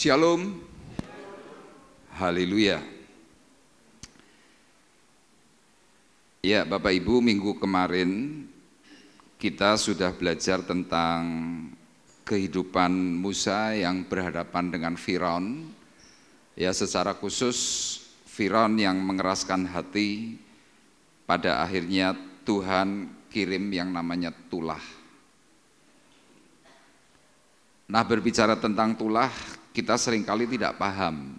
Shalom, haleluya. Ya, Bapak Ibu, minggu kemarin kita sudah belajar tentang kehidupan Musa yang berhadapan dengan Firaun. Ya, secara khusus Firaun yang mengeraskan hati, pada akhirnya Tuhan kirim yang namanya tulah. Nah, berbicara tentang tulah, kita seringkali tidak paham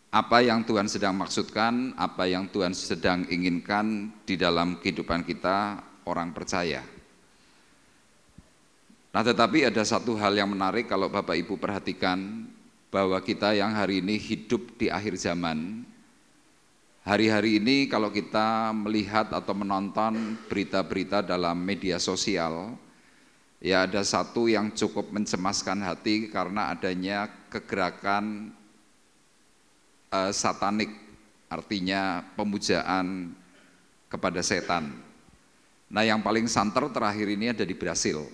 apa yang Tuhan sedang maksudkan, apa yang Tuhan sedang inginkan di dalam kehidupan kita orang percaya. Nah, tetapi ada satu hal yang menarik kalau Bapak Ibu perhatikan, bahwa kita yang hari ini hidup di akhir zaman, hari-hari ini kalau kita melihat atau menonton berita-berita dalam media sosial, ya ada satu yang cukup mencemaskan hati karena adanya kegerakan satanik, artinya pemujaan kepada setan. Nah, yang paling santer terakhir ini ada di Brasil.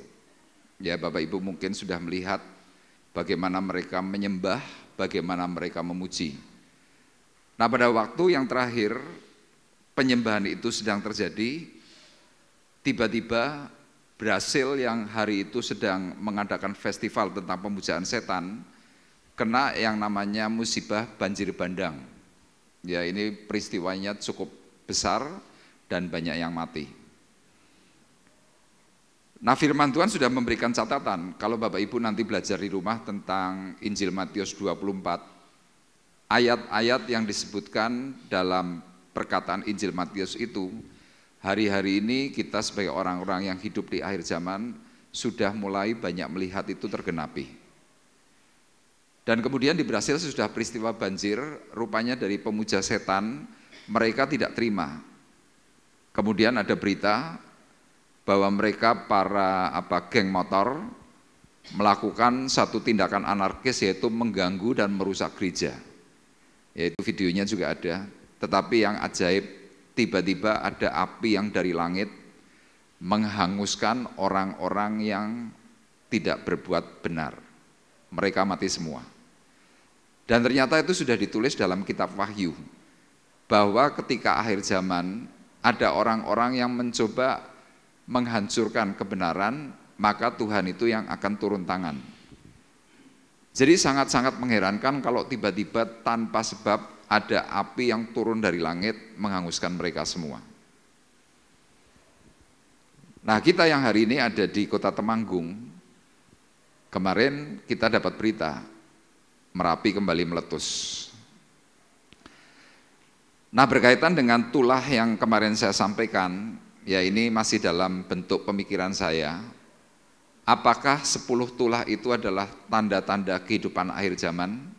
Ya, Bapak Ibu mungkin sudah melihat bagaimana mereka menyembah, bagaimana mereka memuji. Nah, pada waktu yang terakhir penyembahan itu sedang terjadi, tiba-tiba Brasil yang hari itu sedang mengadakan festival tentang pemujaan setan, kena yang namanya musibah banjir bandang. Ya, ini peristiwanya cukup besar dan banyak yang mati. Nah, firman Tuhan sudah memberikan catatan, kalau Bapak Ibu nanti belajar di rumah tentang Injil Matius 24, ayat-ayat yang disebutkan dalam perkataan Injil Matius itu, hari-hari ini kita sebagai orang-orang yang hidup di akhir zaman sudah mulai banyak melihat itu tergenapi. Dan kemudian di Brasil sudah peristiwa banjir, rupanya dari pemuja setan, mereka tidak terima. Kemudian ada berita bahwa mereka para geng motor melakukan satu tindakan anarkis, yaitu mengganggu dan merusak gereja. Yaitu videonya juga ada, tetapi yang ajaib, tiba-tiba ada api yang dari langit menghanguskan orang-orang yang tidak berbuat benar. Mereka mati semua. Dan ternyata itu sudah ditulis dalam kitab Wahyu, bahwa ketika akhir zaman ada orang-orang yang mencoba menghancurkan kebenaran, maka Tuhan itu yang akan turun tangan. Jadi sangat-sangat mengherankan kalau tiba-tiba tanpa sebab ada api yang turun dari langit menghanguskan mereka semua. Nah, kita yang hari ini ada di kota Temanggung, kemarin kita dapat berita, Merapi kembali meletus. Nah, berkaitan dengan tulah yang kemarin saya sampaikan, ya ini masih dalam bentuk pemikiran saya, apakah 10 tulah itu adalah tanda-tanda kehidupan akhir zaman?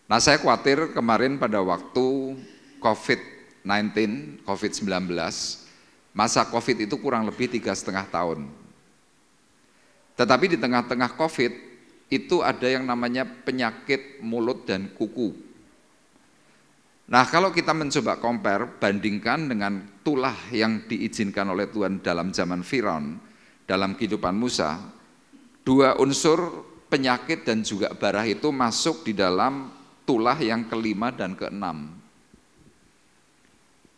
Nah, saya khawatir kemarin pada waktu COVID-19, masa COVID itu kurang lebih 3,5 tahun. Tetapi di tengah-tengah COVID itu ada yang namanya penyakit mulut dan kuku. Nah, kalau kita mencoba compare, bandingkan dengan tulah yang diizinkan oleh Tuhan dalam zaman Firaun, dalam kehidupan Musa, dua unsur penyakit dan juga bara itu masuk di dalam tulah yang kelima dan keenam.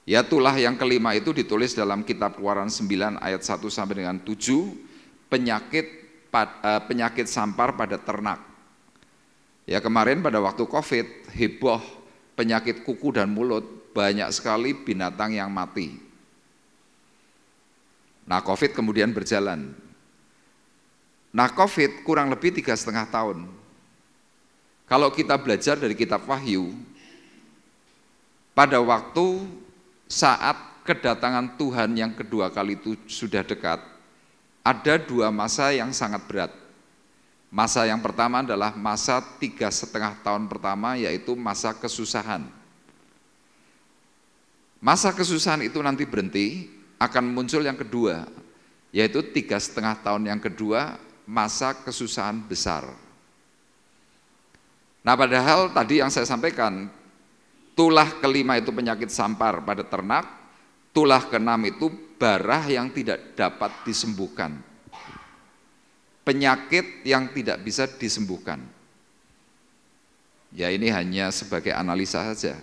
Ya, tulah yang kelima itu ditulis dalam kitab Keluaran 9 ayat 1 sampai dengan 7, penyakit sampar pada ternak. Ya, kemarin pada waktu COVID, heboh penyakit kuku dan mulut, banyak sekali binatang yang mati. Nah, COVID kemudian berjalan. Nah, COVID kurang lebih 3,5 tahun. Kalau kita belajar dari kitab Wahyu, pada waktu saat kedatangan Tuhan yang kedua kali itu sudah dekat, ada dua masa yang sangat berat. Masa yang pertama adalah masa 3,5 tahun pertama, yaitu masa kesusahan. Masa kesusahan itu nanti berhenti, akan muncul yang kedua, yaitu 3,5 tahun yang kedua, masa kesusahan besar. Nah, padahal tadi yang saya sampaikan, tulah kelima itu penyakit sampar pada ternak, tulah keenam itu bara yang tidak dapat disembuhkan. penyakit yang tidak bisa disembuhkan. Ya ini hanya sebagai analisa saja.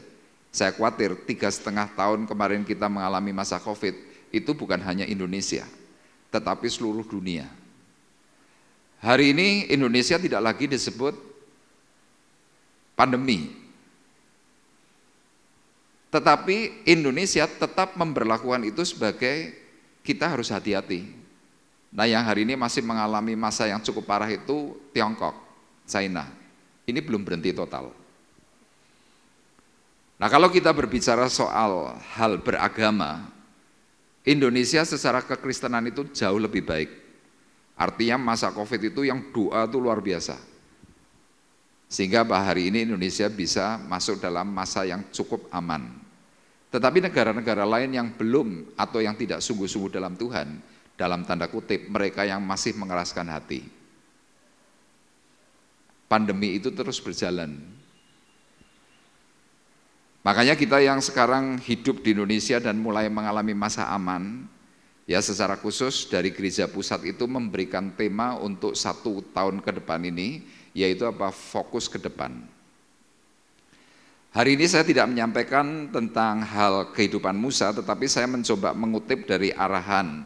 Saya khawatir 3,5 tahun kemarin kita mengalami masa COVID, itu bukan hanya Indonesia, tetapi seluruh dunia. Hari ini Indonesia tidak lagi disebut pandemi, tetapi Indonesia tetap memberlakukan itu sebagai kita harus hati-hati. Nah yang hari ini masih mengalami masa yang cukup parah itu Tiongkok, China. Ini belum berhenti total. Nah kalau kita berbicara soal hal beragama, Indonesia secara kekristenan itu jauh lebih baik. Artinya masa COVID itu yang doa itu luar biasa. Sehingga hari ini Indonesia bisa masuk dalam masa yang cukup aman. Tetapi negara-negara lain yang belum atau yang tidak sungguh-sungguh dalam Tuhan, dalam tanda kutip, mereka yang masih mengeraskan hati. Pandemi itu terus berjalan. Makanya kita yang sekarang hidup di Indonesia dan mulai mengalami masa aman, ya secara khusus dari Gereja Pusat itu memberikan tema untuk 1 tahun ke depan ini, yaitu apa? Fokus ke depan. Hari ini saya tidak menyampaikan tentang hal kehidupan Musa, tetapi saya mencoba mengutip dari arahan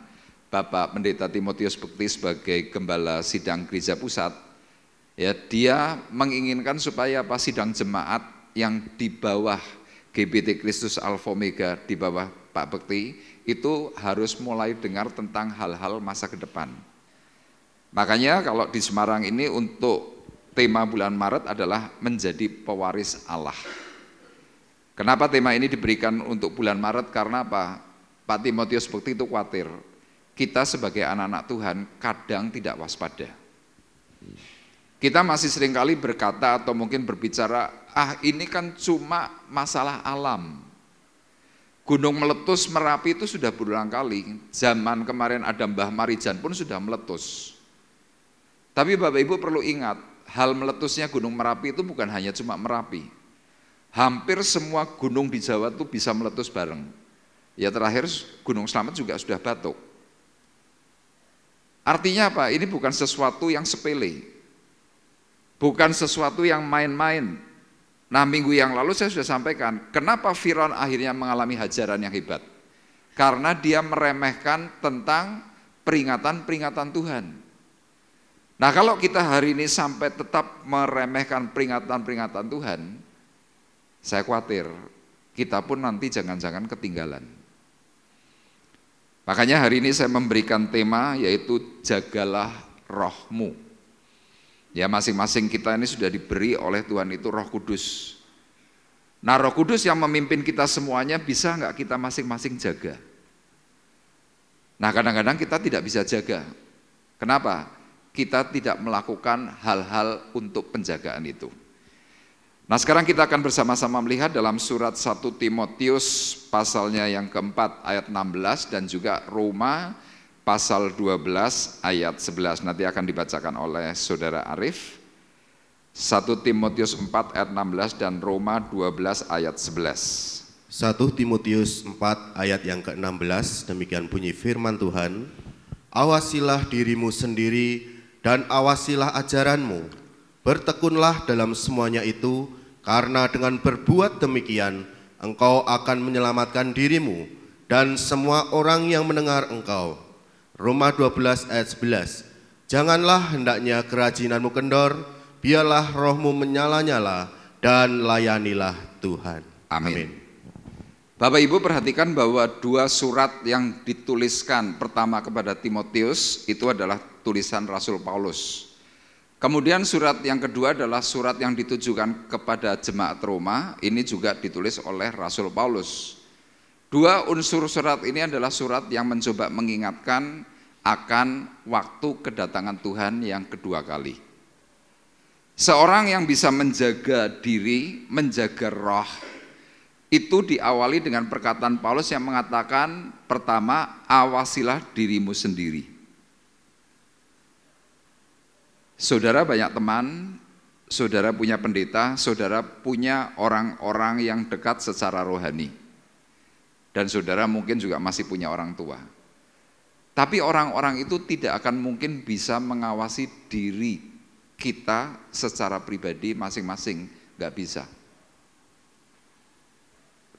Bapak Pendeta Timotius Bekti sebagai Gembala Sidang Gereja Pusat. Ya, dia menginginkan supaya apa? Sidang jemaat yang di bawah GBT Kristus Alpha Omega, di bawah Pak Bekti, itu harus mulai dengar tentang hal-hal masa ke depan. Makanya kalau di Semarang ini untuk tema bulan Maret adalah menjadi pewaris Allah. Kenapa tema ini diberikan untuk bulan Maret? Karena apa? Pak Timotius Bekti itu khawatir, kita sebagai anak-anak Tuhan kadang tidak waspada. Kita masih seringkali berkata atau mungkin berbicara, ini kan cuma masalah alam. Gunung meletus Merapi itu sudah berulang kali, zaman kemarin ada Mbah Marijan pun sudah meletus. Tapi Bapak Ibu perlu ingat, hal meletusnya Gunung Merapi itu bukan hanya cuma Merapi. Hampir semua gunung di Jawa itu bisa meletus bareng. Ya terakhir Gunung Slamet juga sudah batuk. Artinya apa? Ini bukan sesuatu yang sepele. Bukan sesuatu yang main-main. Nah minggu yang lalu saya sudah sampaikan, kenapa Firaun akhirnya mengalami hajaran yang hebat? Karena dia meremehkan tentang peringatan-peringatan Tuhan. Nah kalau kita hari ini sampai tetap meremehkan peringatan-peringatan Tuhan, saya khawatir kita pun nanti jangan-jangan ketinggalan. Makanya hari ini saya memberikan tema yaitu jagalah rohmu. Ya masing-masing kita ini sudah diberi oleh Tuhan itu Roh Kudus. Nah Roh Kudus yang memimpin kita semuanya bisa enggak kita masing-masing jaga? Nah kadang-kadang kita tidak bisa jaga. Kenapa? Kita tidak melakukan hal-hal untuk penjagaan itu. Nah sekarang kita akan bersama-sama melihat dalam surat 1 Timotius pasalnya yang keempat ayat 16 dan juga Roma pasal 12 ayat 11 nanti akan dibacakan oleh Saudara Arif. 1 Timotius 4 ayat 16 dan Roma 12 ayat 11. 1 Timotius 4 ayat yang ke-16 demikian bunyi firman Tuhan. Awasilah dirimu sendiri dan awasilah ajaranmu. Bertekunlah dalam semuanya itu, karena dengan berbuat demikian engkau akan menyelamatkan dirimu dan semua orang yang mendengar engkau. Roma 12 ayat 11. Janganlah hendaknya kerajinanmu kendor, biarlah rohmu menyala-nyala dan layanilah Tuhan. Amin. Bapak Ibu perhatikan bahwa 2 surat yang dituliskan pertama kepada Timotius itu adalah tulisan Rasul Paulus. Kemudian surat yang kedua adalah surat yang ditujukan kepada jemaat Roma, ini juga ditulis oleh Rasul Paulus. 2 unsur surat ini adalah surat yang mencoba mengingatkan akan waktu kedatangan Tuhan yang kedua kali. Seorang yang bisa menjaga diri, menjaga roh, itu diawali dengan perkataan Paulus yang mengatakan, pertama, awasilah dirimu sendiri. Saudara banyak teman, saudara punya pendeta, saudara punya orang-orang yang dekat secara rohani. Dan saudara mungkin juga masih punya orang tua. Tapi orang-orang itu tidak akan mungkin bisa mengawasi diri kita secara pribadi masing-masing, nggak bisa.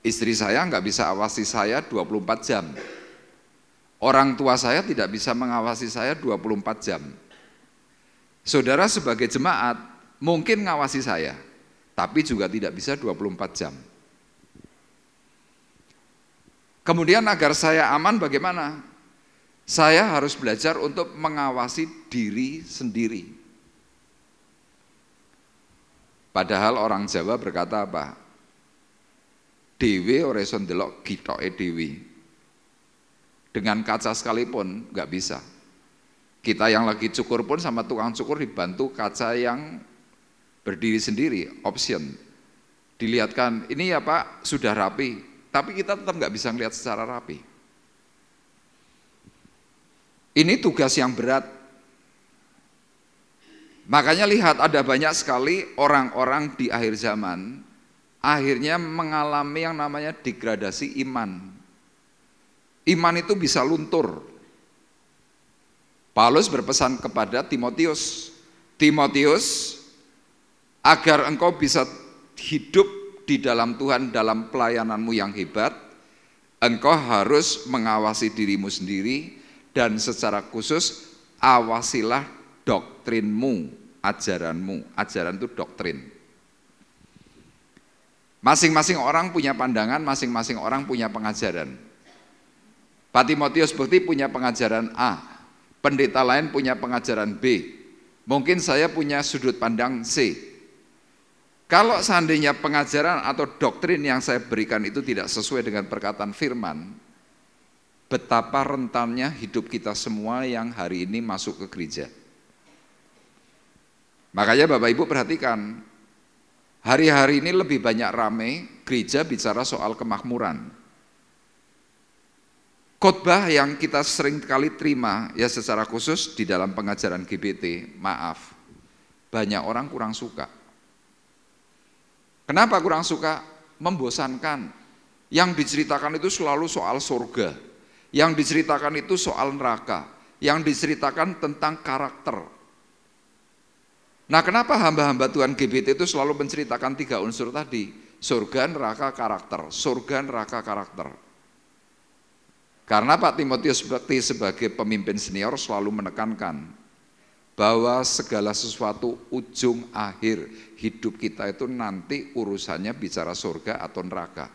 Istri saya nggak bisa awasi saya 24 jam. Orang tua saya tidak bisa mengawasi saya 24 jam. Saudara sebagai jemaat mungkin ngawasi saya, tapi juga tidak bisa 24 jam. Kemudian agar saya aman bagaimana? Saya harus belajar untuk mengawasi diri sendiri. Padahal orang Jawa berkata apa? Dewe ora iso ndelok gitoke dewe. Dengan kaca sekalipun nggak bisa. Kita yang lagi cukur pun sama tukang cukur dibantu kaca yang berdiri sendiri, option. Dilihatkan, ini ya Pak sudah rapi, tapi kita tetap nggak bisa melihat secara rapi. Ini tugas yang berat. Makanya lihat ada banyak sekali orang-orang di akhir zaman akhirnya mengalami yang namanya degradasi iman. Iman itu bisa luntur. Paulus berpesan kepada Timotius, Timotius, agar engkau bisa hidup di dalam Tuhan dalam pelayananmu yang hebat, engkau harus mengawasi dirimu sendiri dan secara khusus awasilah doktrinmu, ajaranmu. Ajaran itu doktrin. Masing-masing orang punya pandangan, masing-masing orang punya pengajaran. Pak Timotius bukti punya pengajaran A, pendeta lain punya pengajaran B, mungkin saya punya sudut pandang C. Kalau seandainya pengajaran atau doktrin yang saya berikan itu tidak sesuai dengan perkataan firman, betapa rentannya hidup kita semua yang hari ini masuk ke gereja. Makanya Bapak Ibu perhatikan, hari-hari ini lebih banyak rame gereja bicara soal kemakmuran. Khotbah yang kita sering kali terima ya secara khusus di dalam pengajaran GBT, maaf, banyak orang kurang suka. Kenapa kurang suka? Membosankan. Yang diceritakan itu selalu soal surga. Yang diceritakan itu soal neraka. Yang diceritakan tentang karakter. Nah, kenapa hamba-hamba Tuhan GBT itu selalu menceritakan 3 unsur tadi? Surga, neraka, karakter. Surga, neraka, karakter. Karena Pak Timotius sebagai pemimpin senior selalu menekankan bahwa segala sesuatu ujung akhir hidup kita itu nanti urusannya bicara surga atau neraka.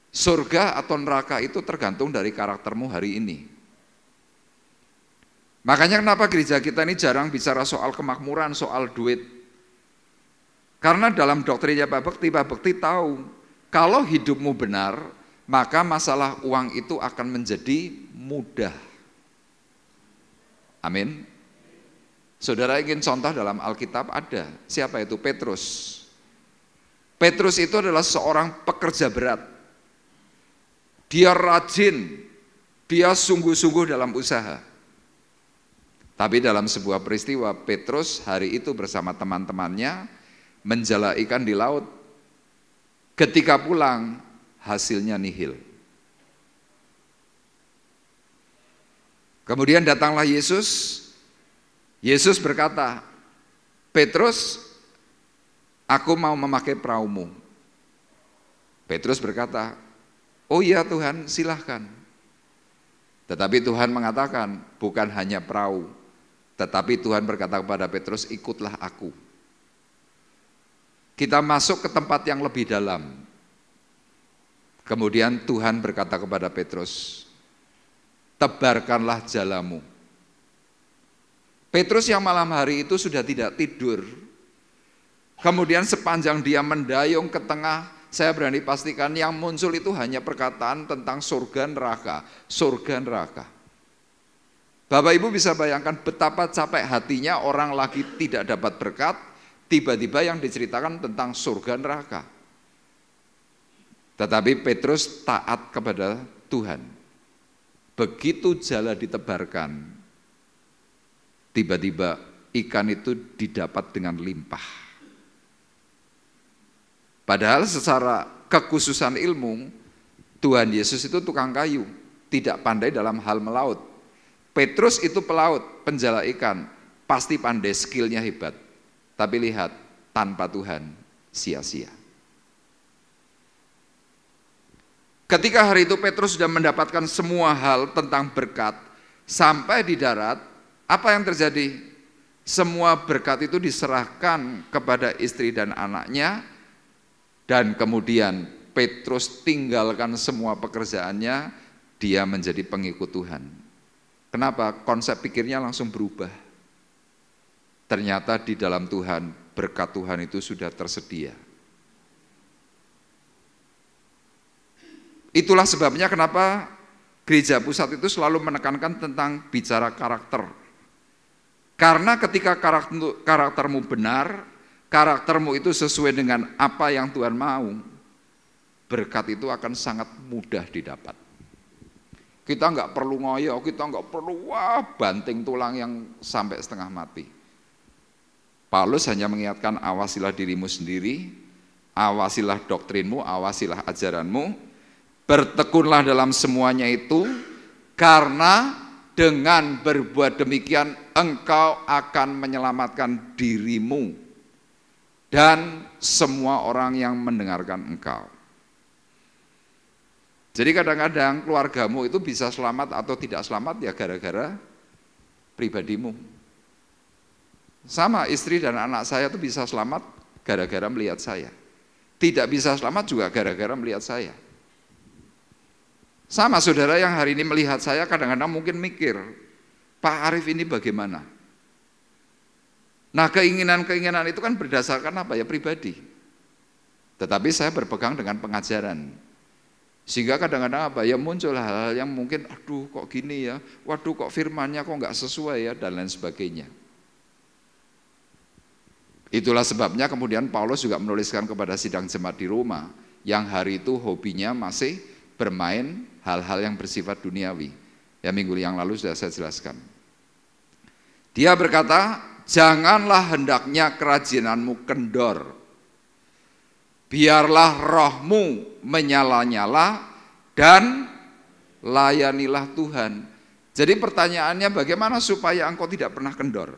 Surga atau neraka itu tergantung dari karaktermu hari ini. Makanya kenapa gereja kita ini jarang bicara soal kemakmuran, soal duit. Karena dalam doktrinnya Pak Bekti tahu, kalau hidupmu benar, maka masalah uang itu akan menjadi mudah. Amin. Saudara ingin contoh dalam Alkitab ada. Siapa itu? Petrus. Petrus itu adalah seorang pekerja berat. Dia rajin, dia sungguh-sungguh dalam usaha. Tapi dalam sebuah peristiwa, Petrus hari itu bersama teman-temannya menjala ikan di laut. Ketika pulang, hasilnya nihil. Kemudian datanglah Yesus. Yesus berkata, Petrus, aku mau memakai perahumu. Petrus berkata, oh iya Tuhan, silahkan. Tetapi Tuhan mengatakan, bukan hanya perahu, tetapi Tuhan berkata kepada Petrus, ikutlah aku. Kita masuk ke tempat yang lebih dalam. Kemudian Tuhan berkata kepada Petrus, tebarkanlah jalamu. Petrus yang malam hari itu sudah tidak tidur. Kemudian sepanjang dia mendayung ke tengah, saya berani pastikan yang muncul itu hanya perkataan tentang surga neraka, surga neraka. Bapak Ibu bisa bayangkan betapa capek hatinya orang lagi tidak dapat berkat, tiba-tiba yang diceritakan tentang surga neraka. Tetapi Petrus taat kepada Tuhan. Begitu jala ditebarkan, tiba-tiba ikan itu didapat dengan limpah. Padahal secara kekhususan ilmu, Tuhan Yesus itu tukang kayu, tidak pandai dalam hal melaut. Petrus itu pelaut, penjala ikan, pasti pandai, skillnya hebat. Tapi lihat, tanpa Tuhan sia-sia. Ketika hari itu Petrus sudah mendapatkan semua hal tentang berkat, sampai di darat, apa yang terjadi? Semua berkat itu diserahkan kepada istri dan anaknya, dan kemudian Petrus tinggalkan semua pekerjaannya, dia menjadi pengikut Tuhan. Kenapa? Konsep pikirnya langsung berubah. Ternyata di dalam Tuhan, berkat Tuhan itu sudah tersedia. Itulah sebabnya kenapa Gereja Pusat itu selalu menekankan tentang bicara karakter. Karena ketika karaktermu benar, karaktermu itu sesuai dengan apa yang Tuhan mau, berkat itu akan sangat mudah didapat. Kita nggak perlu ngoyo, kita nggak perlu banting tulang yang sampai setengah mati. Paulus hanya mengingatkan, awasilah dirimu sendiri, awasilah doktrinmu, awasilah ajaranmu, bertekunlah dalam semuanya itu, karena dengan berbuat demikian engkau akan menyelamatkan dirimu dan semua orang yang mendengarkan engkau. Jadi kadang-kadang keluargamu itu bisa selamat atau tidak selamat ya gara-gara pribadimu. Sama istri dan anak saya itu bisa selamat gara-gara melihat saya. Tidak bisa selamat juga gara-gara melihat saya. Sama saudara yang hari ini melihat saya kadang-kadang mungkin mikir, Pak Arif ini bagaimana? Nah keinginan-keinginan itu kan berdasarkan apa ya, pribadi. Tetapi saya berpegang dengan pengajaran. Sehingga kadang-kadang apa ya, muncul hal-hal yang mungkin aduh kok gini ya, waduh kok firmannya kok nggak sesuai ya, dan lain sebagainya. Itulah sebabnya kemudian Paulus juga menuliskan kepada sidang jemaat di Roma yang hari itu hobinya masih bermain hal-hal yang bersifat duniawi. Ya minggu yang lalu sudah saya jelaskan. Dia berkata, janganlah hendaknya kerajinanmu kendor. Biarlah rohmu menyala-nyala dan layanilah Tuhan. Jadi pertanyaannya, bagaimana supaya engkau tidak pernah kendor?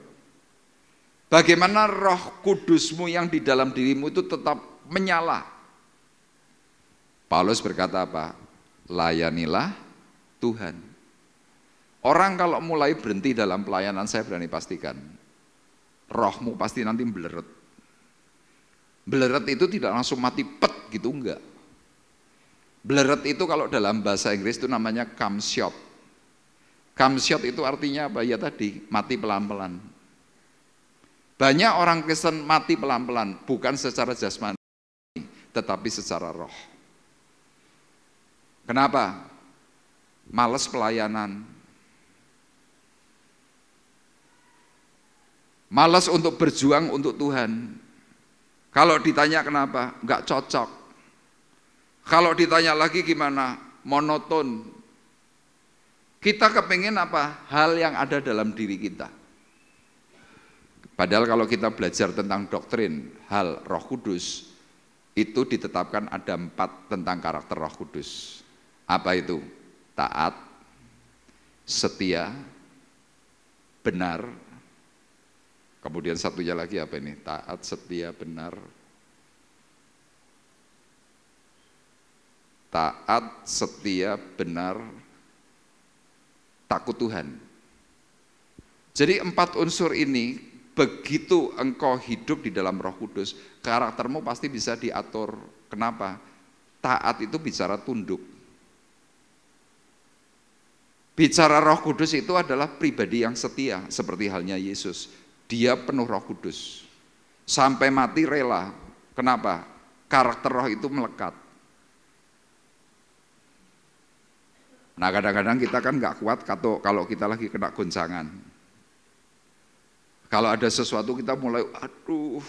Bagaimana roh kudusmu yang di dalam dirimu itu tetap menyala? Paulus berkata apa? Layanilah Tuhan. Orang kalau mulai berhenti dalam pelayanan, saya berani pastikan, rohmu pasti nanti beleret. Beleret itu tidak langsung mati pet gitu, enggak. Beleret itu kalau dalam bahasa Inggris itu namanya come shot. Come shot itu artinya apa? Ya tadi, mati pelan-pelan. Banyak orang Kristen mati pelan-pelan, bukan secara jasmani, tetapi secara roh. Kenapa? Males pelayanan. Males untuk berjuang untuk Tuhan. Kalau ditanya kenapa? Enggak cocok. Kalau ditanya lagi gimana? Monoton. Kita kepingin apa? Hal yang ada dalam diri kita. Padahal kalau kita belajar tentang doktrin hal Roh Kudus, itu ditetapkan ada 4 tentang karakter Roh Kudus. Apa itu? Taat, setia, benar. Kemudian satunya lagi apa ini? Taat, setia, benar. Taat, setia, benar, takut Tuhan. Jadi 4 unsur ini, begitu engkau hidup di dalam Roh Kudus, karaktermu pasti bisa diatur. Kenapa? Taat itu bicara tunduk. Bicara Roh Kudus itu adalah pribadi yang setia, seperti halnya Yesus. Dia penuh Roh Kudus. Sampai mati rela. Kenapa? Karakter roh itu melekat. Nah kadang-kadang kita kan gak kuat kalau kita lagi kena goncangan. Kalau ada sesuatu kita mulai, aduh.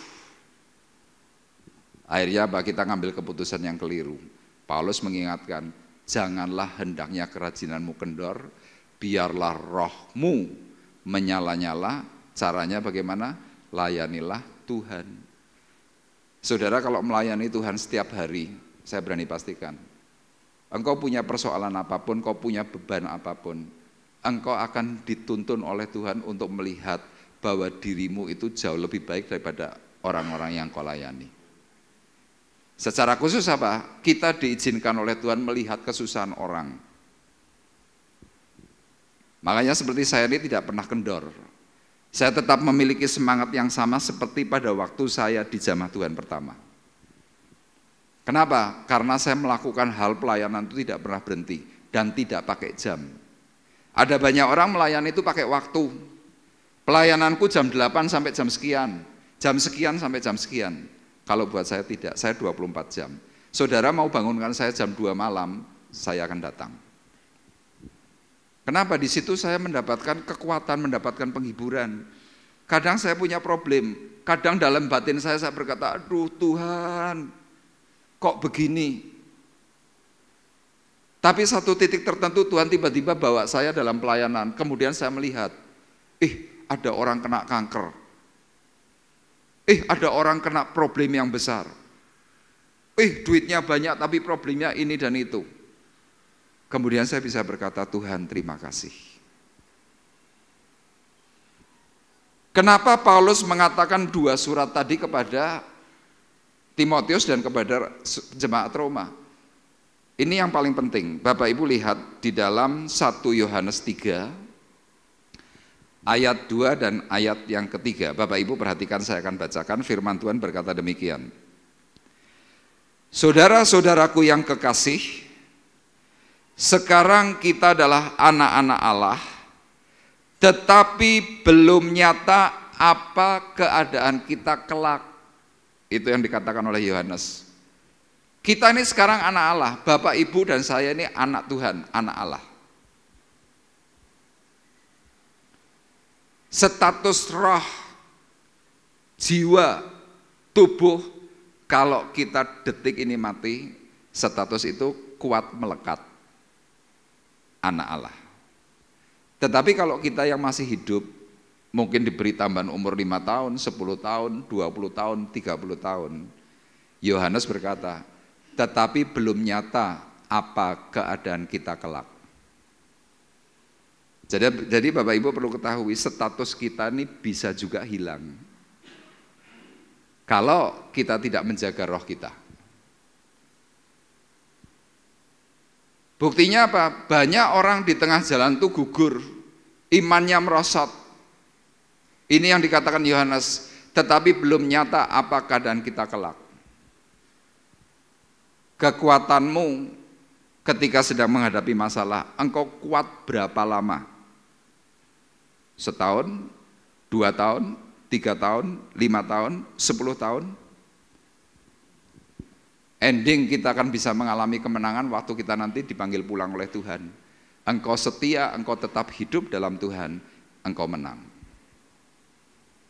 Akhirnya apa? Kita ngambil keputusan yang keliru. Paulus mengingatkan, janganlah hendaknya kerajinanmu kendor, biarlah rohmu menyala-nyala. Caranya bagaimana? Layanilah Tuhan. Saudara kalau melayani Tuhan setiap hari, saya berani pastikan, engkau punya persoalan apapun, kau punya beban apapun, engkau akan dituntun oleh Tuhan untuk melihat bahwa dirimu itu jauh lebih baik daripada orang-orang yang kau layani. Secara khusus apa? Kita diizinkan oleh Tuhan melihat kesusahan orang. Makanya seperti saya ini tidak pernah kendor. Saya tetap memiliki semangat yang sama seperti pada waktu saya di Jamah Tuhan pertama. Kenapa? Karena saya melakukan hal pelayanan itu tidak pernah berhenti dan tidak pakai jam. Ada banyak orang melayani itu pakai waktu. Pelayananku jam 8 sampai jam sekian sampai jam sekian. Kalau buat saya tidak, saya 24 jam. Saudara mau bangunkan saya jam 2 malam, saya akan datang. Kenapa? Di situ saya mendapatkan kekuatan, mendapatkan penghiburan. Kadang saya punya problem, kadang dalam batin saya berkata, aduh Tuhan, kok begini? Tapi satu titik tertentu Tuhan tiba-tiba bawa saya dalam pelayanan, kemudian saya melihat, ada orang kena kanker, ada orang kena problem yang besar, duitnya banyak tapi problemnya ini dan itu. Kemudian saya bisa berkata, Tuhan terima kasih. Kenapa Paulus mengatakan 2 surat tadi kepada Timotius dan kepada jemaat Roma? Ini yang paling penting. Bapak Ibu lihat di dalam 1 Yohanes 3 ayat 2 dan ayat yang ketiga. Bapak Ibu perhatikan, saya akan bacakan. Firman Tuhan berkata demikian. Saudara-saudaraku yang kekasih, sekarang kita adalah anak-anak Allah, tetapi belum nyata apa keadaan kita kelak. Itu yang dikatakan oleh Yohanes. Kita ini sekarang anak Allah, Bapak Ibu dan saya ini anak Tuhan, anak Allah. Status roh, jiwa, tubuh, kalau kita detik ini mati, status itu kuat melekat. Anak Allah. Tetapi kalau kita yang masih hidup, mungkin diberi tambahan umur 5 tahun, 10 tahun, 20 tahun, 30 tahun. Yohanes berkata, tetapi belum nyata apa keadaan kita kelak. Jadi Bapak Ibu perlu ketahui, status kita ini bisa juga hilang kalau kita tidak menjaga roh kita. Buktinya apa? Banyak orang di tengah jalan itu gugur, imannya merosot. Ini yang dikatakan Yohanes, tetapi belum nyata apa keadaan kita kelak. Kekuatanmu ketika sedang menghadapi masalah, engkau kuat berapa lama? Setahun, 2 tahun, 3 tahun, 5 tahun, 10 tahun? Ending kita akan bisa mengalami kemenangan waktu kita nanti dipanggil pulang oleh Tuhan. Engkau setia, engkau tetap hidup dalam Tuhan, engkau menang.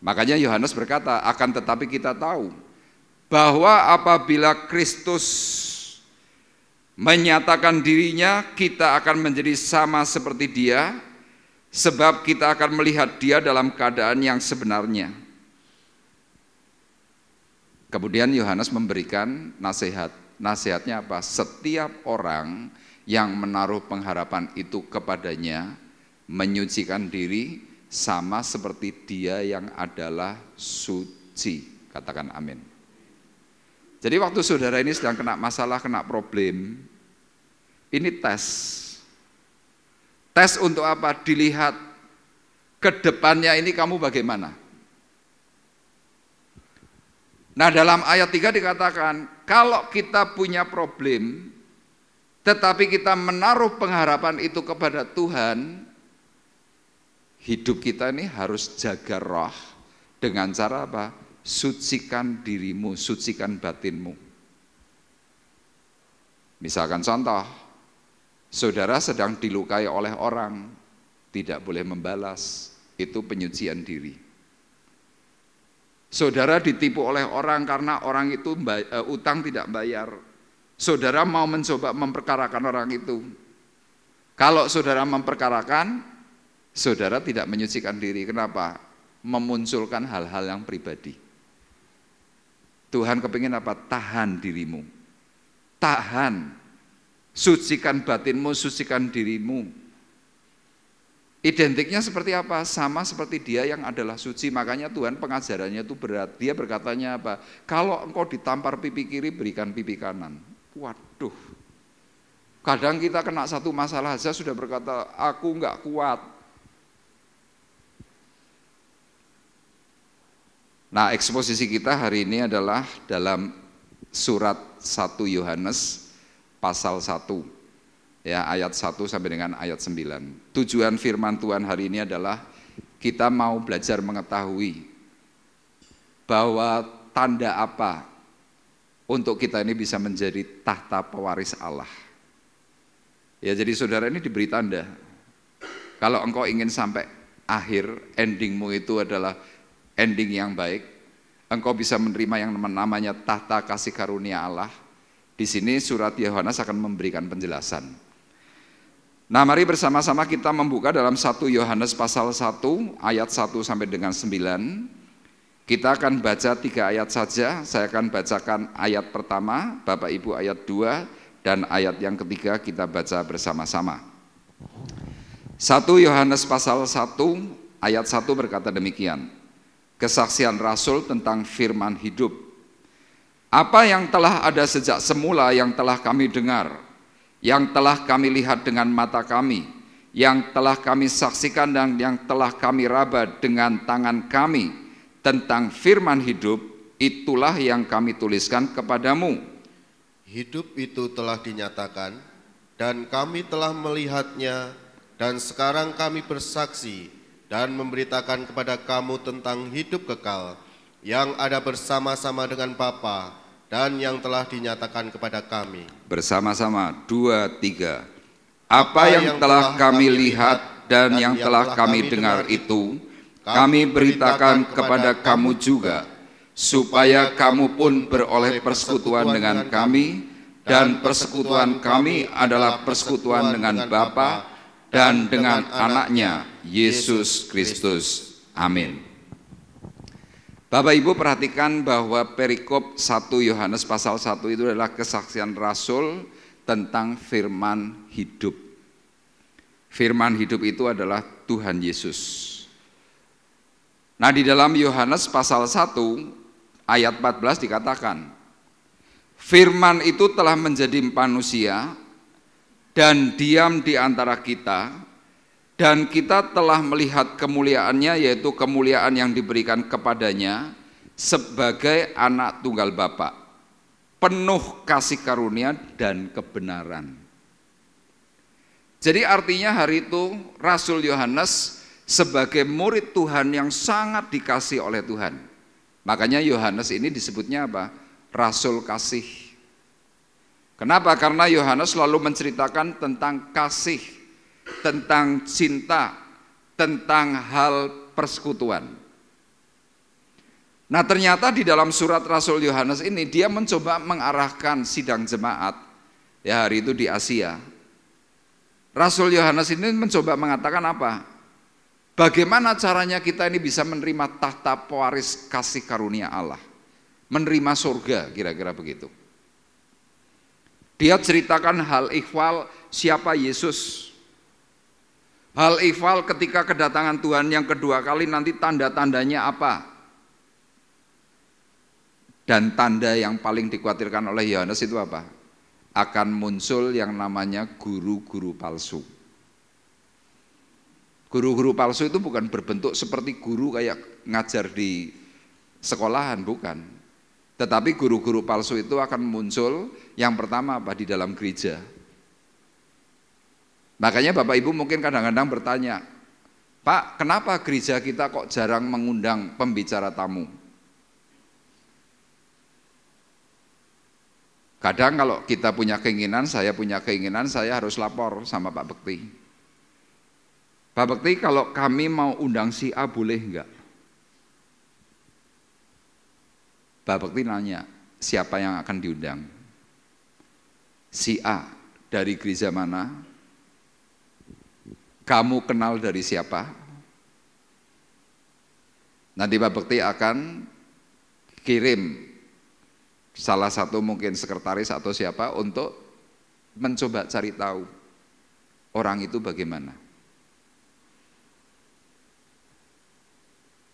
Makanya Yohanes berkata, akan tetapi kita tahu bahwa apabila Kristus menyatakan dirinya, kita akan menjadi sama seperti Dia, sebab kita akan melihat Dia dalam keadaan yang sebenarnya. Kemudian Yohanes memberikan nasihat. Nasihatnya apa? Setiap orang yang menaruh pengharapan itu kepadanya menyucikan diri sama seperti Dia yang adalah suci. Katakan amin. Jadi waktu saudara ini sedang kena masalah, kena problem, ini tes. Tes untuk apa? Dilihat ke depannya ini kamu bagaimana. Nah dalam ayat 3 dikatakan, kalau kita punya problem, tetapi kita menaruh pengharapan itu kepada Tuhan, hidup kita ini harus jaga roh dengan cara apa? Sucikan dirimu, sucikan batinmu. Misalkan contoh, saudara sedang dilukai oleh orang, tidak boleh membalas, itu penyucian diri. Saudara ditipu oleh orang karena orang itu utang tidak bayar. Saudara mau mencoba memperkarakan orang itu. Kalau saudara memperkarakan, saudara tidak menyucikan diri. Kenapa? Memunculkan hal-hal yang pribadi. Tuhan kepingin apa? Tahan dirimu. Tahan. Sucikan batinmu, sucikan dirimu. Identiknya seperti apa? Sama seperti Dia yang adalah suci. Makanya Tuhan pengajarannya itu berat. Dia berkatanya apa? Kalau engkau ditampar pipi kiri, berikan pipi kanan. Waduh. Kadang kita kena satu masalah saja sudah berkata, aku enggak kuat. Nah, eksposisi kita hari ini adalah dalam surat 1 Yohanes pasal 1. Ya, ayat 1 sampai dengan ayat 9. Tujuan firman Tuhan hari ini adalah kita mau belajar mengetahui bahwa tanda apa untuk kita ini bisa menjadi tahta pewaris Allah. Ya, jadi saudara ini diberi tanda. Kalau engkau ingin sampai akhir, endingmu itu adalah ending yang baik, engkau bisa menerima yang namanya tahta kasih karunia Allah. Di sini surat Yohanes akan memberikan penjelasan. Nah, mari bersama-sama kita membuka dalam 1 Yohanes pasal 1 ayat 1 sampai dengan 9. Kita akan baca 3 ayat saja. Saya akan bacakan ayat pertama, Bapak Ibu ayat 2, dan ayat yang ketiga kita baca bersama-sama. 1 Yohanes pasal 1 ayat 1 berkata demikian. Kesaksian Rasul tentang firman hidup. Apa yang telah ada sejak semula yang telah kami dengar, yang telah kami lihat dengan mata kami, yang telah kami saksikan dan yang telah kami raba dengan tangan kami tentang firman hidup, itulah yang kami tuliskan kepadamu. Hidup itu telah dinyatakan dan kami telah melihatnya, dan sekarang kami bersaksi dan memberitakan kepada kamu tentang hidup kekal yang ada bersama-sama dengan Bapa dan yang telah dinyatakan kepada kami. Bersama-sama, 2, 3. Apa yang telah kami lihat dan yang telah kami dengar itu, kami beritakan kepada kamu juga, supaya kamu pun beroleh persekutuan dengan kami, dan persekutuan kami adalah persekutuan dengan Bapa dan dengan Anaknya, Yesus Kristus. Amin. Bapak Ibu perhatikan bahwa perikop 1 Yohanes pasal 1 itu adalah kesaksian Rasul tentang firman hidup. Firman hidup itu adalah Tuhan Yesus. Nah, di dalam Yohanes pasal 1 ayat 14 dikatakan, firman itu telah menjadi manusia dan diam di antara kita, dan kita telah melihat kemuliaannya, yaitu kemuliaan yang diberikan kepadanya sebagai anak tunggal Bapa, penuh kasih karunia dan kebenaran. Jadi artinya hari itu Rasul Yohanes sebagai murid Tuhan yang sangat dikasih oleh Tuhan. Makanya Yohanes ini disebutnya apa? Rasul kasih. Kenapa? Karena Yohanes selalu menceritakan tentang kasih, tentang cinta, tentang hal persekutuan. Nah, ternyata di dalam surat Rasul Yohanes ini dia mencoba mengarahkan sidang jemaat ya hari itu di Asia. Rasul Yohanes ini mencoba mengatakan apa? Bagaimana caranya kita ini bisa menerima tahta pewaris kasih karunia Allah, menerima surga, kira-kira begitu. Dia ceritakan hal ihwal siapa Yesus. Hal ihwal ketika kedatangan Tuhan yang kedua kali nanti tanda-tandanya apa? Dan tanda yang paling dikhawatirkan oleh Yohanes itu apa? Akan muncul yang namanya guru-guru palsu. Guru-guru palsu itu bukan berbentuk seperti guru kayak ngajar di sekolahan, bukan. Tetapi guru-guru palsu itu akan muncul yang pertama apa? Di dalam gereja. Makanya Bapak Ibu mungkin kadang-kadang bertanya, Pak, kenapa gereja kita kok jarang mengundang pembicara tamu? Kadang kalau kita punya keinginan, saya punya keinginan, saya harus lapor sama Pak Bekti. Pak Bekti, kalau kami mau undang si A boleh enggak? Pak Bekti nanya, siapa yang akan diundang? Si A, dari gereja mana? Kamu kenal dari siapa? Nanti Pak Bekti akan kirim salah satu mungkin sekretaris atau siapa untuk mencoba cari tahu orang itu bagaimana.